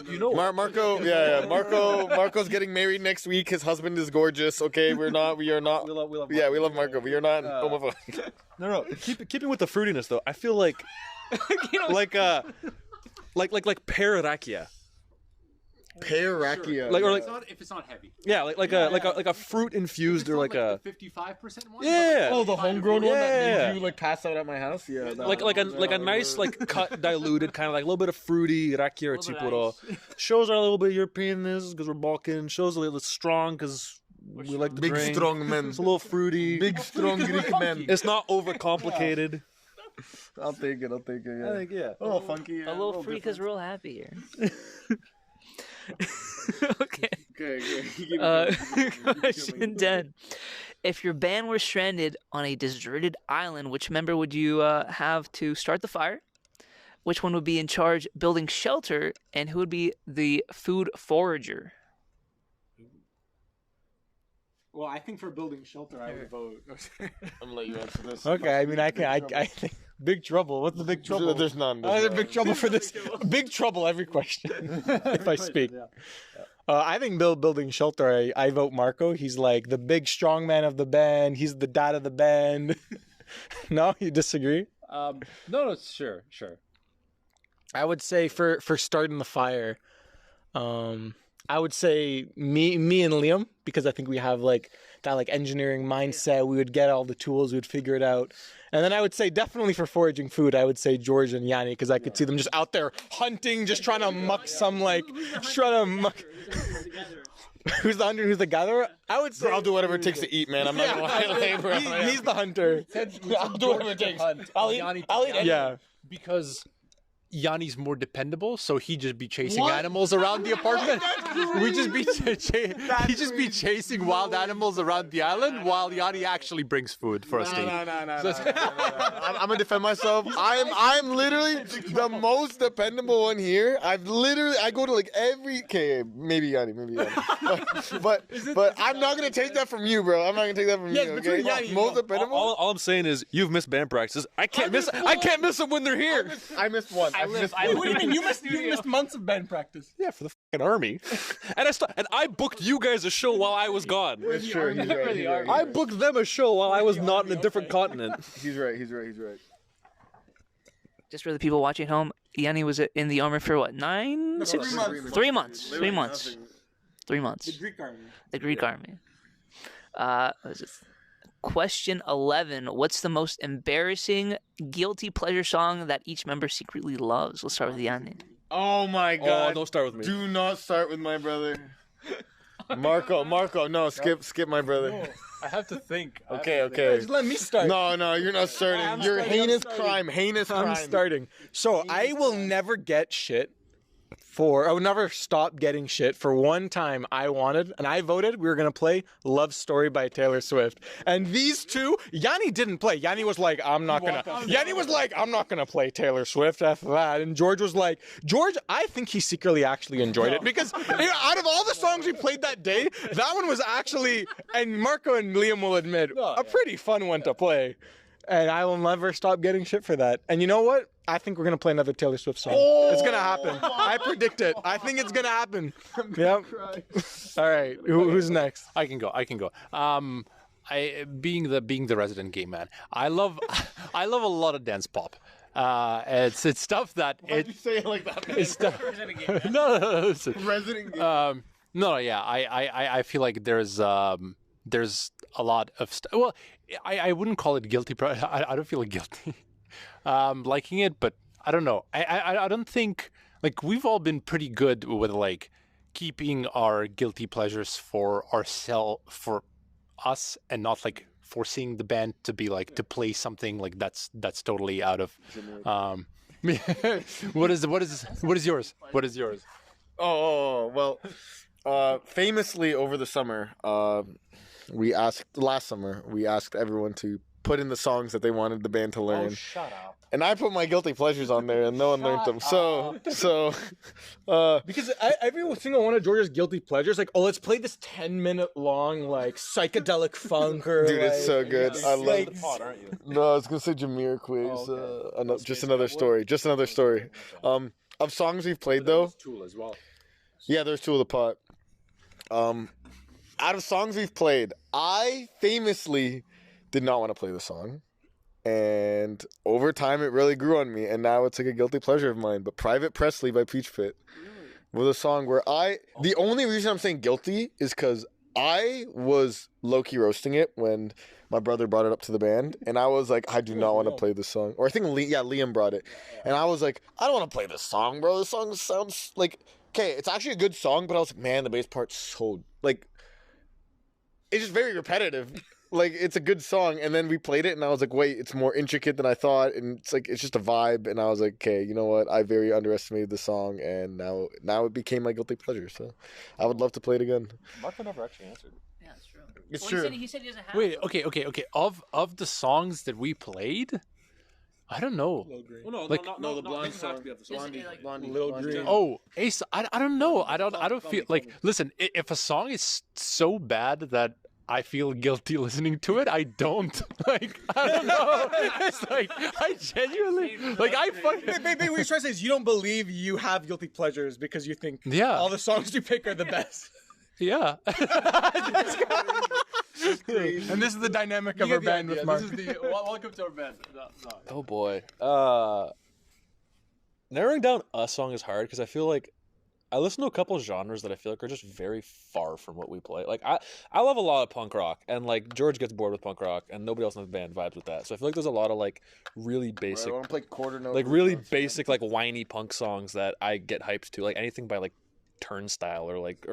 C: You know,
B: Marco, Marco's getting married next week. His husband is gorgeous. Okay, we are not.
C: we love.
B: Yeah, we love Marco. We are not homophobic.
C: No. Keeping with the fruitiness though, I feel like, like pear rakia.
B: Pear rakia.
C: Like or
F: If
C: like
F: it's not heavy.
C: yeah, like a fruit infused or like a
F: 55% one.
C: yeah.
B: Oh, the homegrown one
C: Yeah.
B: that you like pass out at my house. Yeah,
C: like a nice like cut diluted kind of like a little bit of fruity rakia or tsipuro. Shows our little bit of Europeanness because we're Balkan. Shows a little strong because we like the
B: big
C: drink.
B: strong men.
C: It's a little fruity.
B: Big strong Greek men.
C: It's not overcomplicated.
B: I'll take it. Yeah.
C: I think yeah.
B: Oh, funky.
A: A little free because we're all happy here. Okay. Question 10. If your band were stranded on a deserted island, which member would you have to start the fire? Which one would be in charge building shelter? And who would be the food forager?
E: Well, I think for building shelter, I would vote.
B: I'm gonna let you answer this.
E: Okay, I mean, I think big trouble. What's the big trouble?
B: There's none.
E: There's big trouble for this. Big trouble every question. If I speak. I think building shelter. I vote Marco. He's like the big strong man of the band. He's the dad of the band. No, you disagree?
G: No, sure.
E: I would say for starting the fire. I would say me and Liam, because I think we have like that like engineering mindset. We would get all the tools, we would figure it out. And then I would say definitely for foraging food, I would say George and Yianni, because I could see them just out there hunting, just trying to muck some like, trying to muck. Who's the hunter? Who's the gatherer? I would say
B: Bro, I'll do whatever it takes to eat, man. I'm not gonna lie, bro.
E: he's the hunter.
B: I'll do whatever it takes. I'll eat.
E: Yeah.
G: Because Yanni's more dependable, so he'd just be chasing animals around the apartment. We just be he'd just be chasing wild animals around the island while Yianni actually brings food for us to eat.
B: No. I'm gonna defend myself. I'm literally the most dependable one here. I go to like every maybe Yianni. But I'm not gonna take that from you, bro. I'm not gonna take that from you. Okay?
E: Yianni,
B: Most dependable.
C: All I'm saying is you've missed band practices. I can't miss them when they're here.
B: I missed one.
E: What do you mean? You missed months of band practice.
C: Yeah, for the fucking army. And I booked you guys a show while I was gone.
B: That's true. He's right.
C: I booked them a show while I was not in a different continent.
B: He's right.
A: Just for the people watching at home, Yianni was in the army for what? 3 months. 3 months. 3 months. The Greek army. What is it? Question 11. What's the most embarrassing guilty pleasure song that each member secretly loves? Let's start with Yianni.
B: Oh my God!
C: Oh, don't start with me.
B: Do not start with my brother. Marco, no, skip my brother.
F: No, I have to think.
B: Okay.
E: Just let me start.
B: No, you're not starting. You're heinous crime.
E: I'm starting. So I will never get shit I would never stop getting shit for one time I wanted, and I voted we were going to play Love Story by Taylor Swift. And these two, Yianni didn't play. Yianni was like, I'm not going to play Taylor Swift after that. And George was like, I think he secretly actually enjoyed it because out of all the songs we played that day, that one was actually, and Marco and Liam will admit, a pretty fun one to play. And I will never stop getting shit for that. And you know what? I think we're going to play another Taylor Swift song. It's going to happen. I predict it. I think it's going to happen. Yep. All right. Who's next?
G: I can go. Being the resident gay man, I love a lot of dance pop. It's stuff that
B: Why'd you say it like that?
G: It's stuff. No. Listen.
B: Resident gay.
G: I feel like there's a lot of stuff. Well, I wouldn't call it guilty. I don't feel guilty liking it, but I don't know. I don't think like we've all been pretty good with like keeping our guilty pleasures for us and not like forcing the band to be like to play something like that's totally out of. What is yours? What is yours?
B: Well, famously over the summer, last summer we asked everyone to put in the songs that they wanted the band to learn.
F: Oh, shut up.
B: And I put my guilty pleasures on there, and no one learned them. So,
E: because every single one of George's guilty pleasures, like, let's play this 10-minute long, like, psychedelic funk or,
B: dude, it's so good. I love
E: like,
B: it. No, I was gonna say Jamiroquai's. Just another story. Of songs we've played though.
F: Tool as well.
B: Yeah, there's Tool of the Pot. Out of songs we've played, I famously did not want to play the song. And over time, it really grew on me. And now it's like a guilty pleasure of mine. But Private Presley by Peach Pit was a song where the only reason I'm saying guilty is because I was low-key roasting it when my brother brought it up to the band. And I was like, I do not want to play this song. Or I think, Liam brought it. And I was like, I don't want to play this song, bro. This song sounds like, okay, it's actually a good song. But I was like, man, the bass part's so, like, it's just very repetitive. Like, it's a good song, and then we played it, and I was like, wait, it's more intricate than I thought, and it's like, it's just a vibe, and I was like, okay, you know what, I very underestimated the song, and now it became my guilty pleasure, so I would love to play it again.
C: Marko never actually answered.
A: Yeah, that's true.
B: It's true.
A: He said he doesn't have
G: Wait, okay. Of the songs that we played, I don't know.
F: Well,
B: No, the blonde song.
F: Blondie.
E: Lil Green.
G: Oh, Ace, I don't know. I don't feel like. Listen, if a song is so bad that I feel guilty listening to it, I don't. Like, I don't know. It's like, I genuinely, like, I fucking...
E: What you're trying to say is you don't believe you have guilty pleasures because you think all the songs you pick are the best.
G: Yeah.
E: And this is the dynamic of our band with Mark.
F: Welcome to our band.
C: Oh boy. Narrowing down a song is hard because I feel like I listen to a couple genres that I feel like are just very far from what we play. Like I love a lot of punk rock, and like George gets bored with punk rock, and nobody else in the band vibes with that. So I feel like there's a lot of like really
B: I
C: basic,
B: want to play quarter note.
C: like really basic, like whiny punk songs that I get hyped to. Like anything by like Turnstile or like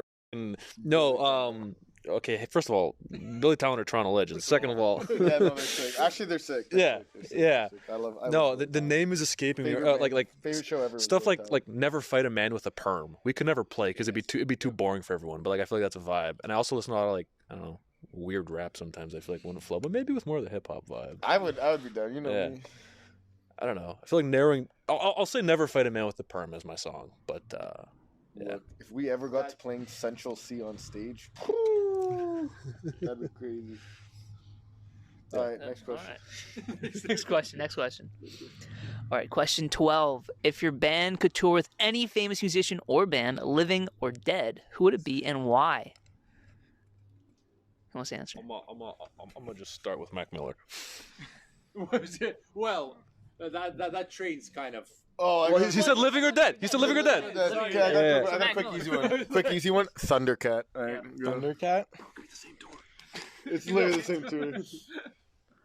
C: okay, first of all, Billy Talent or Toronto Legends. Second of all,
B: Yeah, no, they're sick. Actually, they're sick.
C: Yeah, yeah.
B: I love.
C: The name is escaping me.
B: Favorite
C: Like
B: favorite show ever. was
C: stuff
B: Billy
C: like
B: Talent.
C: Never Fight a Man with a Perm. We could never play because it'd be too boring for everyone. But like I feel like that's a vibe. And I also listen to a lot of like I don't know weird rap sometimes. I feel like wouldn't flow, but maybe with more of the hip hop vibe.
B: I would be down. You know
C: Yeah.
B: me.
C: I don't know. I feel like narrowing. I'll say Never Fight a Man with a Perm as my song, but yeah.
B: Look, if we ever got to playing Central C on stage, that'd be crazy. All right, next question.
A: All right. Next question. All right, question 12. If your band could tour with any famous musician or band, living or dead, who would it be and why? Who wants to answer?
C: I'm gonna just start with Mac Miller.
F: Well, that train's kind of.
B: Oh,
C: Well, he said living or dead. He said living or dead.
B: Okay, I got a quick easy one. Quick easy one. Thundercat. All right, go.
E: Thundercat.
B: It's literally the same tour.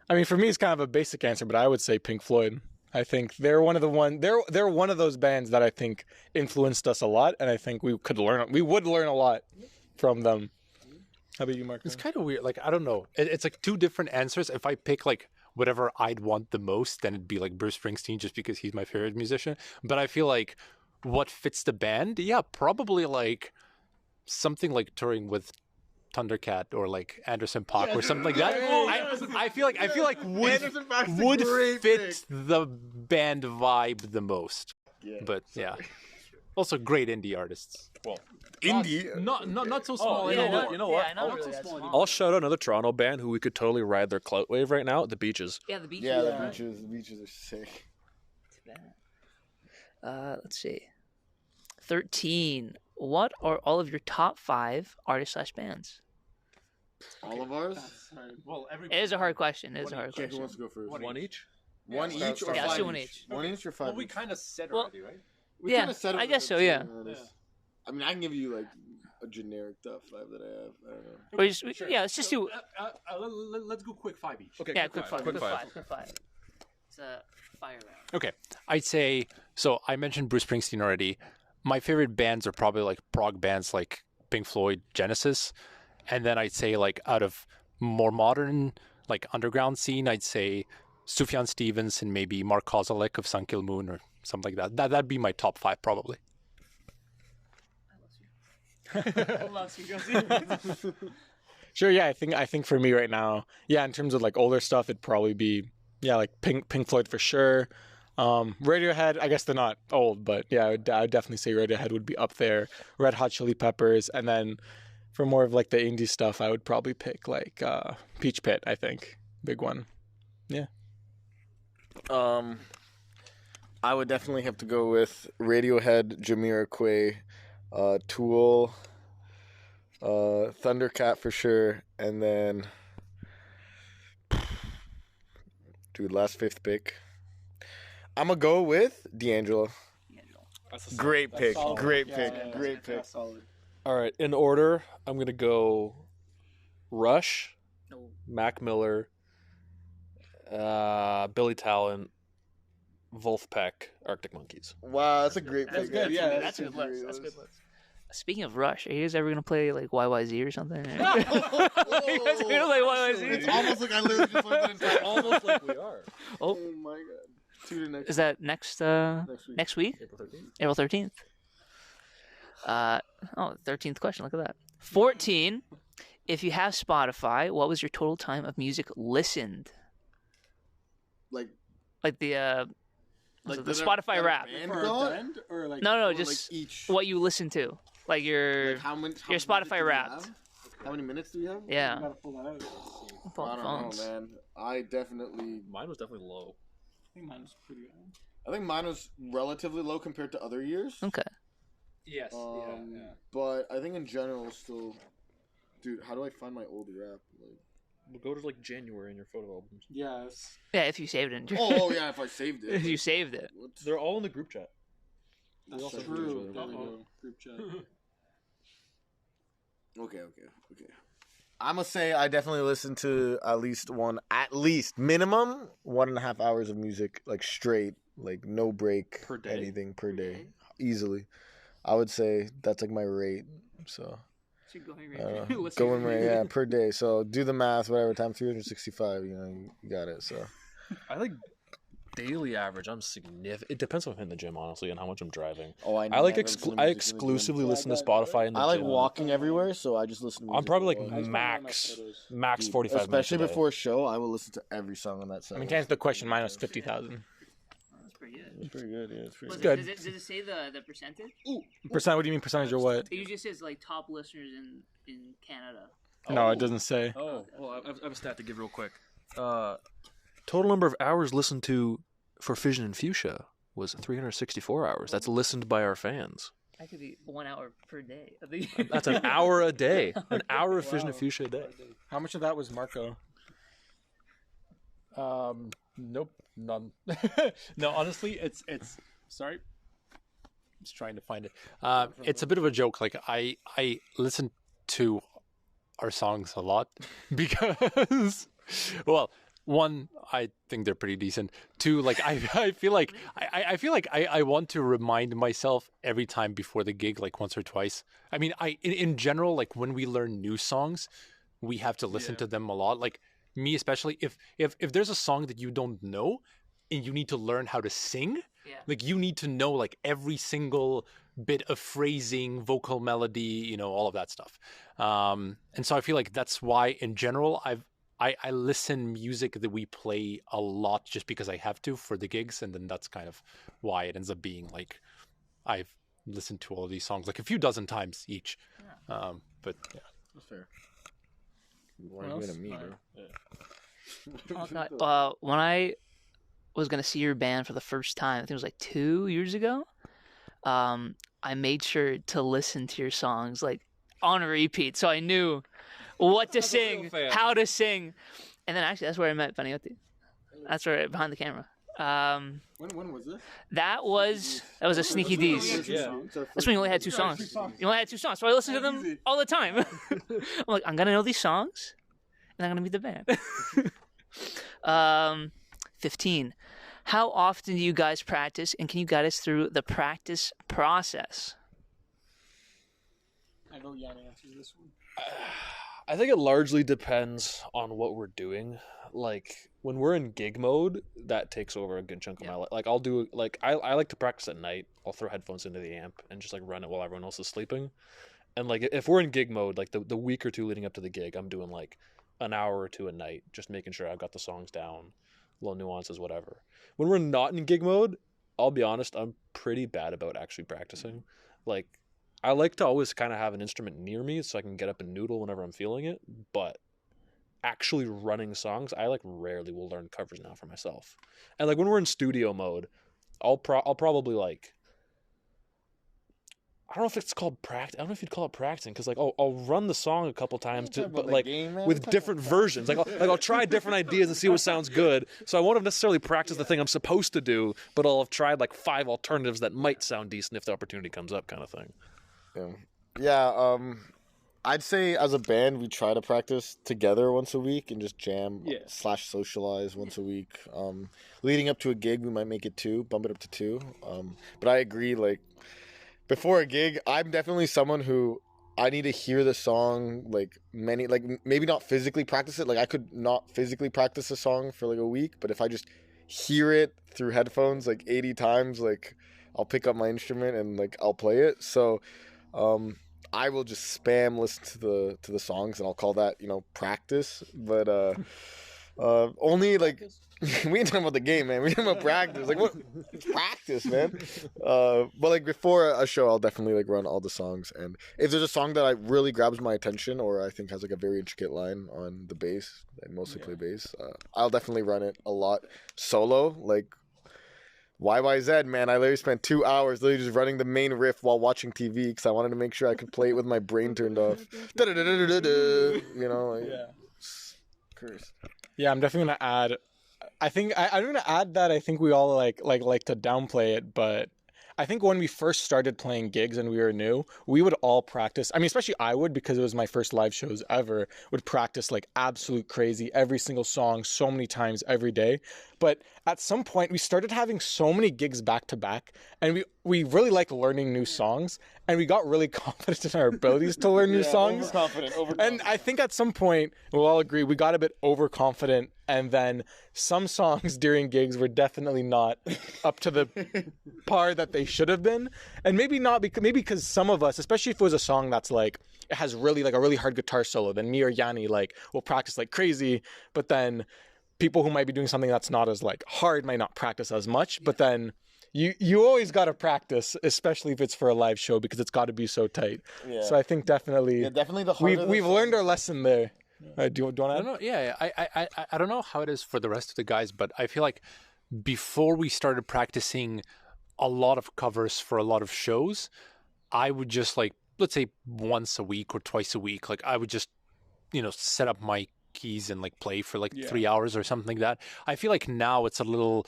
E: I mean, for me, it's kind of a basic answer, but I would say Pink Floyd. I think they're one of they're one of those bands that I think influenced us a lot, and I think we would learn a lot from them. How about you, Mark?
G: It's kind of weird. Like I don't know. It's like two different answers. If I pick like whatever I'd want the most, then it'd be like Bruce Springsteen, just because he's my favorite musician. But I feel like what fits the band, yeah, probably like something like touring with Thundercat or like Anderson .Paak or something like that. I feel like would fit the band vibe the most.
B: Yeah.
G: But yeah, also great indie artists.
C: Well,
B: Indie.
F: Not so small.
C: you know what?
A: Yeah, I know.
F: Not
A: Really,
F: so
A: that's
F: small.
A: small.
C: I'll shout out another Toronto band who we could totally ride their clout wave right now. The Beaches.
A: Yeah, the beaches.
B: Yeah, the beaches are sick.
A: Let's see. 13. What are all of your top 5 artists/bands?
B: All of ours.
F: Well,
A: It is a hard question. It is a hard
B: Okay, who
A: question.
B: wants to go first?
C: One each.
B: One
F: Yeah,
B: each or
A: Yeah, let's
B: five
A: do one each.
B: One each or five?
F: Well, we
B: each?
F: kind of said
A: Well,
F: already, right?
B: We
A: Yeah,
B: kinda said it
A: I
B: with
A: guess
B: the
A: so, yeah.
B: two artists. I mean, I can give you like a generic top 5 that I have. I don't know.
A: Or just, yeah, let's just do.
F: Let's go quick 5 each.
C: Okay.
A: Yeah, quick five.
C: Quick five.
A: It's a fire round.
G: Okay, I'd say so. I mentioned Bruce Springsteen already. My favorite bands are probably like prog bands like Pink Floyd, Genesis, and then I'd say like out of more modern like underground scene, I'd say Sufjan Stevens and maybe Mark Kozelek of Sun Kil Moon or something like that. That'd be my top 5 probably.
E: Sure, yeah, I think for me right now, yeah, in terms of like older stuff, it'd probably be like Pink Floyd for sure. Radiohead, I guess they're not old, but yeah, I'd definitely say Radiohead would be up there. Red Hot Chili Peppers, and then for more of like the indie stuff, I would probably pick like Peach Pit. I think big one. Yeah.
B: I would definitely have to go with Radiohead, Jamiroquai, Tool, Thundercat for sure, and then, dude, last 5th pick. I'm gonna go with D'Angelo. Great pick. Great pick. Great pick.
C: All right. In order, I'm gonna go Rush,
A: No.
C: Mac Miller, Billy Talent, Wolfpack, Arctic Monkeys.
B: Wow, that's a great pick.
A: That's good.
B: Yeah,
A: That's a good
B: great
A: list. That's a
B: list.
A: good list. Speaking of Rush, are you guys ever gonna play like YYZ or something?
B: Whoa.
A: You guys are gonna play YYZ?
B: It's almost like I literally just went inside.
C: Almost like we are.
A: Oh,
B: Oh my god. Tune in next
A: is that next
B: week.
A: next week? April 13th. 13th question. Look at that. 14. If you have Spotify, what was your total time of music listened?
B: Like
A: Like the
B: Like
A: the
B: that
A: Spotify
B: a
A: rap.
B: band
F: For
B: got?
F: a band or like
A: No,
B: Or,
A: just
B: like each.
A: what you listen to. Like your
B: Like how many?
A: your Spotify
B: Wrapped.
A: Wrapped.
B: How many minutes do we have?
A: Yeah.
F: gotta pull that out.
A: Phone-
B: I don't
A: phones.
B: know, man. I definitely.
C: Mine was definitely low.
F: I think mine was pretty good.
B: I think mine was relatively low compared to other years.
A: Okay.
F: Yes.
B: But I think in general, still, dude. How do I find my old rap? Like,
C: We'll go to like January in your photo albums.
F: Yes.
A: Yeah, if you saved it.
B: oh yeah, if I saved it.
A: If you saved it.
B: What's-
C: They're all in the group chat.
F: That's
B: also
F: true.
B: do
F: There
B: it.
F: we go. Group chat.
B: Okay. I'm gonna say I definitely listen to at least minimum 1.5 hours of music, like straight, like no break,
C: Per day?
B: anything per day, easily. I would say that's like my rate. So
A: It's your going
B: I don't
A: rate.
B: know.
A: Listen.
B: Going rate, yeah, per day. So do the math, whatever time 365. You got it. So
C: I think daily average. I'm significant. It depends if I'm in the gym, honestly, and how much I'm driving.
B: oh,
C: I like exclusively listen to Spotify in the
B: I like
C: gym.
B: walking everywhere, so I just listen to music.
C: I'm probably like
B: a lot.
C: max 45 minutes.
B: Especially
C: a day.
B: before a show, I will listen to every song on that song.
E: I mean, to answer the question, mine was 50,000.
A: That's pretty good.
B: It's pretty good. Yeah, it's pretty
A: Was
B: good.
A: it, does it say the percentage?
E: Percent? What do you mean percentage or what?
A: It usually says like top listeners in Canada.
E: No, it doesn't say.
C: Oh, well, I have a stat to give real quick. Total number of hours listened to for Fission and Fuchsia was 364 hours. That's listened by our fans.
A: That could be 1 hour per day.
C: That's an hour a day. An hour of Fission and Fuchsia a day.
E: How much of that was Marco?
G: Nope, none. No, honestly, it's. Sorry, I'm just trying to find it. It's a bit of a joke. Like I listen to our songs a lot because, well, one, I think they're pretty decent. Two, like I feel like I want to remind myself every time before the gig, like once or twice. I mean, in general, like when we learn new songs, we have to listen to them a lot. Like me especially, if there's a song that you don't know and you need to learn how to sing, like you need to know like every single bit of phrasing, vocal melody, all of that stuff. And so I feel like that's why in general I listen music that we play a lot just because I have to for the gigs, and then that's kind of why it ends up being like I've listened to all of these songs like a few dozen times each. But yeah,
B: That's fair. When
A: I was gonna see your band for the first time, I think it was like 2 years ago. I made sure to listen to your songs like on repeat, so I knew what to sing, how to sing, and then actually that's where I met Paniotti. That's where behind the camera.
B: when was this?
A: That was a Sneaky D's. That's when you only had 2 songs. You only had 2 songs, so I listened to them all the time. I'm like, I'm gonna know these songs, and I'm gonna be the band. 15. How often do you guys practice, and can you guide us through the practice process?
E: I know Yianni answers this one.
C: I think it largely depends on what we're doing. Like when we're in gig mode, that takes over a good chunk of my life. Like I'll do I like to practice at night. I'll throw headphones into the amp and just like run it while everyone else is sleeping. And like if we're in gig mode, like the week or two leading up to the gig, I'm doing like an hour or two a night, just making sure I've got the songs down, little nuances, whatever. When we're not in gig mode, I'll be honest, I'm pretty bad about actually practicing. Like I like to always kind of have an instrument near me so I can get up and noodle whenever I'm feeling it, but actually running songs, I like rarely will learn covers now for myself. And like when we're in studio mode, I'll probably like, I don't know if it's called practice. I don't know if you'd call it practicing, because like I'll run the song a couple times, but like with different versions. Like I'll try different ideas and see what sounds good. So I won't have necessarily practiced the thing I'm supposed to do, but I'll have tried like 5 alternatives that might sound decent if the opportunity comes up, kind of thing.
B: Yeah. I'd say as a band we try to practice together once a week and just jam / socialize once a week. Leading up to a gig we might make it 2, bump it up to 2. But I agree, like before a gig I'm definitely someone who I need to hear the song like maybe not physically practice it. Like I could not physically practice a song for like a week, but if I just hear it through headphones like 80 times, like I'll pick up my instrument and like I'll play it. So I will just spam listen to the songs, and I'll call that practice. But only like we ain't talking about the game, man. We're talking about practice. Like what? It's practice, man. But like before a show, I'll definitely like run all the songs, and if there's a song that really grabs my attention or I think has like a very intricate line on the bass, I mostly play bass. I'll definitely run it a lot solo, like. YYZ, man, I literally spent 2 hours literally just running the main riff while watching TV because I wanted to make sure I could play it with my brain turned off. Curse.
E: Yeah, I'm definitely gonna add. I think I'm gonna add that I think we all like to downplay it, but I think when we first started playing gigs and we were new, we would all practice. I mean, especially I would, because it was my first live shows ever, would practice like absolute crazy every single song so many times every day. But at some point we started having so many gigs back to back, and we really like learning new songs, and we got really confident in our abilities to learn new songs.
B: Overconfident.
E: And I think at some point, we'll all agree, we got a bit overconfident, and then some songs during gigs were definitely not up to the par that they should have been. And maybe not, because some of us, especially if it was a song that's like, it has really like a really hard guitar solo, then me or Yianni like will practice like crazy, but then people who might be doing something that's not as like hard might not practice as much, but then you always got to practice, especially if it's for a live show, because it's got to be so tight.
B: Yeah.
E: So I think definitely
B: the harder
E: we've learned our lesson there. Do you want to
G: I don't know. Yeah, I don't know how it is for the rest of the guys, but I feel like before we started practicing a lot of covers for a lot of shows, I would just like, let's say once a week or twice a week, like I would just, set up my keys and like play for like 3 hours or something like that. I feel like now it's a little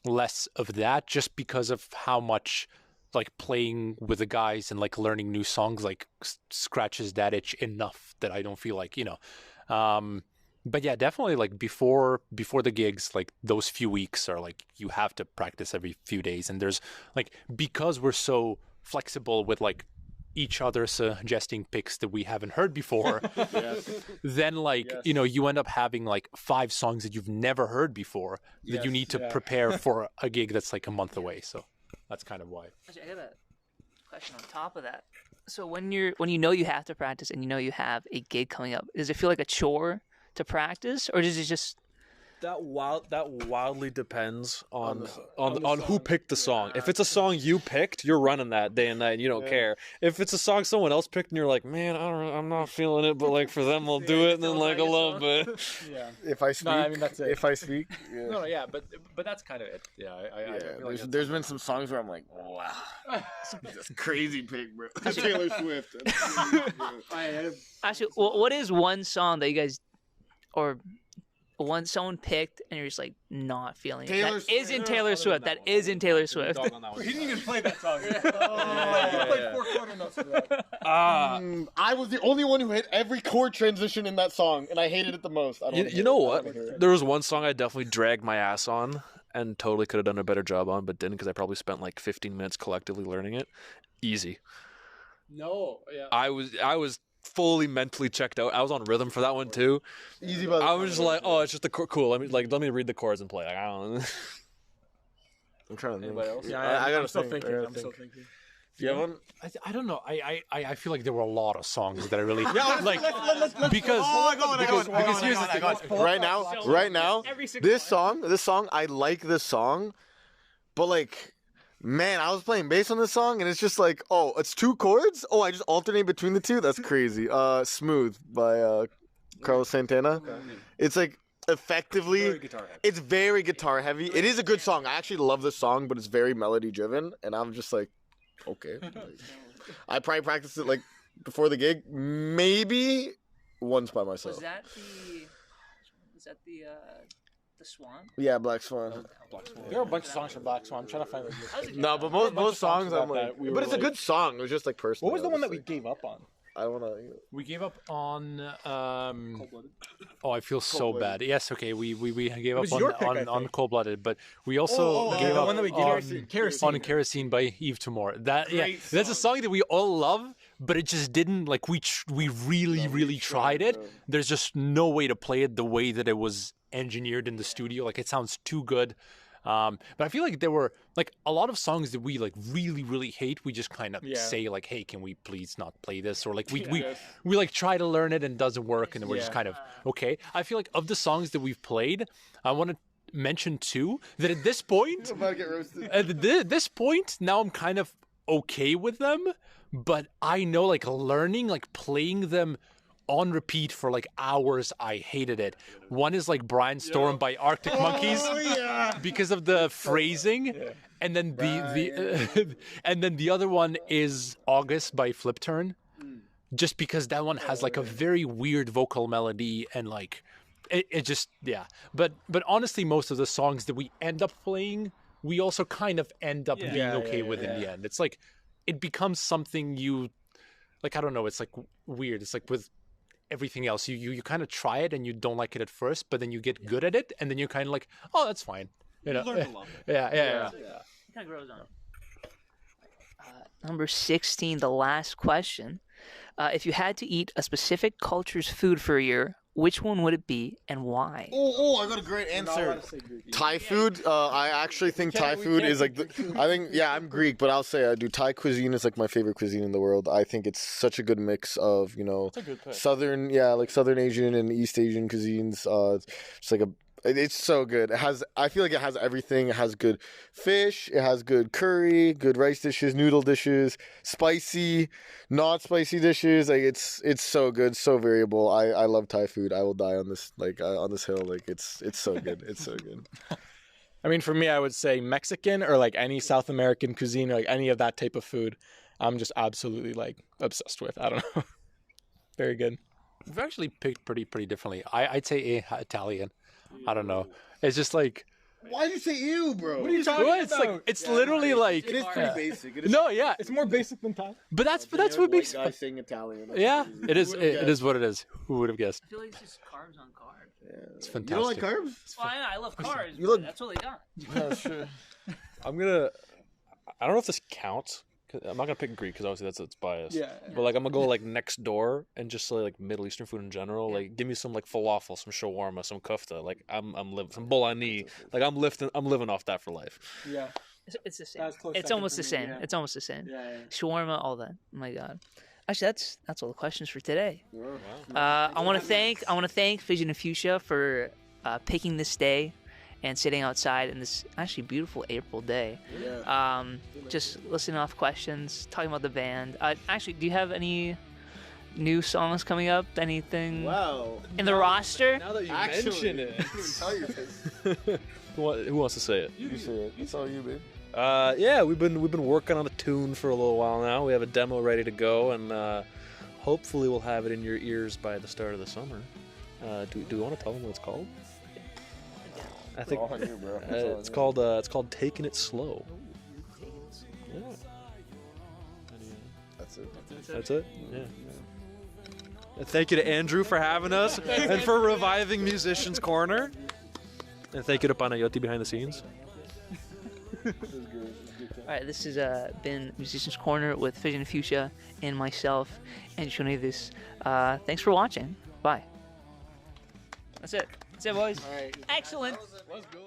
G: less of that, just because of how much like playing with the guys and like learning new songs like scratches that itch enough that I don't feel like, but yeah, definitely like before the gigs, like those few weeks are like you have to practice every few days, and there's like, because we're so flexible with like each other suggesting picks that we haven't heard before, then like you end up having like 5 songs that you've never heard before that you need to prepare for a gig that's like a month away. So that's kind of why.
A: Actually, I got a question on top of that. So when you have to practice and you have a gig coming up, does it feel like a chore to practice, or does it just
C: That wildly depends on who picked the song. If it's a song you picked, you're running that day and night, and you don't care. If it's a song someone else picked, and you're like, man, I'm not feeling it, but like for them, I'll do it, and then like a little bit.
E: Yeah.
B: If I speak,
E: that's it.
B: If I speak,
G: but that's kind of it. I feel like
B: there's been some songs where I'm like, wow, that's crazy pick, bro. Taylor Swift.
A: actually? What is one song that you guys or one someone picked and you're just like not feeling it?
B: Taylor
A: That
B: Swift.
A: isn't Taylor Swift. That isn't Taylor Swift.
E: He didn't even play that song. He played 4 quarter notes for that.
B: I was the only one who hit every chord transition in that song, and I hated it the most. I don't
C: You know what? There was one song I definitely dragged my ass on and totally could have done a better job on, but didn't, because I probably spent like 15 minutes collectively learning it. Easy.
F: No, yeah.
C: I was fully mentally checked out. I was on rhythm for that one too.
B: Easy, but
C: I was just like, oh, it's just cool. Let me read the chords and play. Like, I don't know.
B: I'm trying to think.
C: Anybody else?
B: I gotta
E: I'm still
B: think.
E: thinking.
B: I gotta
E: I'm still
B: think.
E: thinking.
B: Do you have one?
G: I don't know. I feel like there were a lot of songs that I really like
B: let's
G: because here's the thing.
B: Right now, this song, I like this song, but like, man, I was playing bass on this song, and it's just like, oh, it's 2 chords? Oh, I just alternate between the 2? That's crazy. Smooth by Carlos Santana. It's like, effectively, it's very guitar heavy. It is a good song. I actually love this song, but it's very melody driven, and I'm just like, okay. I probably practiced it like before the gig, maybe once by myself.
A: Was that the Swan?
B: Yeah, Black Swan.
E: There are a bunch of songs for Black Swan. I'm trying to find like.
B: No, but most songs I'm like,
E: that we
B: but
E: were
B: it's a
E: like-
B: good song. It was just like personal.
E: What was the one that we gave up on?
B: I don't want to.
G: We gave up on. Oh, I feel so bad. Yes, okay. We gave up
E: was your pick, I
G: on
E: think.
G: Cold Blooded, but we also gave
E: the
G: up
E: one that we gave
G: on
E: Kerosene.
G: on Kerosene by Yves Tumor. That's a song that we all love, but it just didn't like we really tried it. There's just no way to play it the way that it was engineered in the studio. Like it sounds too good. But I feel like there were like a lot of songs that we like really hate. We just kind of say like, hey, can we please not play this? Or like we like try to learn it and it doesn't work, and then we're just kind of okay. I feel like of the songs that we've played, I want to mention 2 that at this point,
B: I'm about to get roasted.
G: at this point, now I'm kind of okay with them. But I know like learning, like playing them on repeat for like hours, I hated it. One is like Brian Storm by Arctic Monkeys because of the phrasing, and then and then the other one is August by Flip Turn, just because that one has like a very weird vocal melody and like it just but honestly, most of the songs that we end up playing we also kind of end up being
E: Yeah,
G: okay
E: yeah,
G: with in
E: yeah.
G: the end. It's like it becomes something you like. I don't know. It's like weird. It's like with everything else, you kind of try it and you don't like it at first, but then you get good at it, and then you're kind of like, oh, that's fine. You know?
F: learn to love it.
G: Yeah.
A: Kind of grows on it. Number 16, the last question. If you had to eat a specific culture's food for a year, which one would it be and why?
B: Oh, I got a great answer. Thai food. I actually think Thai food is like. I'm Greek, but I'll say I do. Thai cuisine is like my favorite cuisine in the world. I think it's such a good mix of southern, like Southern Asian and East Asian cuisines. It's like it's so good. I feel like it has everything. It has good fish. It has good curry, good rice dishes, noodle dishes, spicy, not spicy dishes. Like it's so good, so variable. I love Thai food. I will die on this on this hill. Like it's so good. It's so good.
E: I mean, for me, I would say Mexican or like any South American cuisine or like any of that type of food. I'm just absolutely like obsessed with. I don't know. Very good.
G: We've actually picked pretty differently. I'd say Italian. I don't know. It's just like.
B: Why'd you say ew, bro?
E: What are you talking about?
G: It's like it's literally like.
B: It is pretty basic. It is
G: No, yeah,
E: It's more basic than Thai.
G: but that's what makes.
B: guy saying Italian. That's
G: Yeah,
B: crazy.
G: it is.
B: Who would've
G: It is what it is. Who would have guessed?
A: I feel like it's just carbs on carbs.
G: It's
B: You
G: fantastic.
B: don't like carbs?
A: Well, I love carbs.
B: You look-
A: That's what they got.
B: Yeah, sure.
C: I'm gonna. I don't know if this counts. I'm not gonna pick Greek because obviously it's biased.
E: Yeah.
C: But like I'm gonna go like next door and just say like Middle Eastern food in general.
A: Yeah.
C: Like give me some like falafel, some shawarma, some kofta. Like I'm living some bolani. Like I'm living off that for life.
E: Yeah.
A: It's the same.
E: That's close
A: It's
E: second
A: almost
E: for
A: the
E: me,
A: same.
E: yeah.
A: It's almost the same.
E: Yeah.
A: Shawarma, all that. Oh my god. Actually, that's all the questions for today. I want to thank Fission and Fuchsia for picking this day and sitting outside in this actually beautiful April day. Just listening off questions, talking about the band. Actually, do you have any new songs coming up? Anything
B: Wow.
A: in the roster?
C: Now that you
B: Actually,
C: mention it,
B: tell your face.
C: who wants to say it?
B: You say it. It's all you, babe.
C: Yeah, we've been working on the tune for a little while now. We have a demo ready to go, and hopefully we'll have it in your ears by the start of the summer. Do we want to tell them what it's called? I think
B: All on you, bro.
C: it's called Taking It Slow. Yeah.
B: That's it.
C: That's it. Yeah. And thank you to Andrew for having us and for reviving Musicians Corner. And thank you to Panayoti behind the scenes.
A: All right, this has been Musicians Corner with Fission and Fuchsia and myself and Shonivis. Thanks for watching. Bye. That's it. That's it, boys.
E: All right.
A: Excellent.
B: Let's go.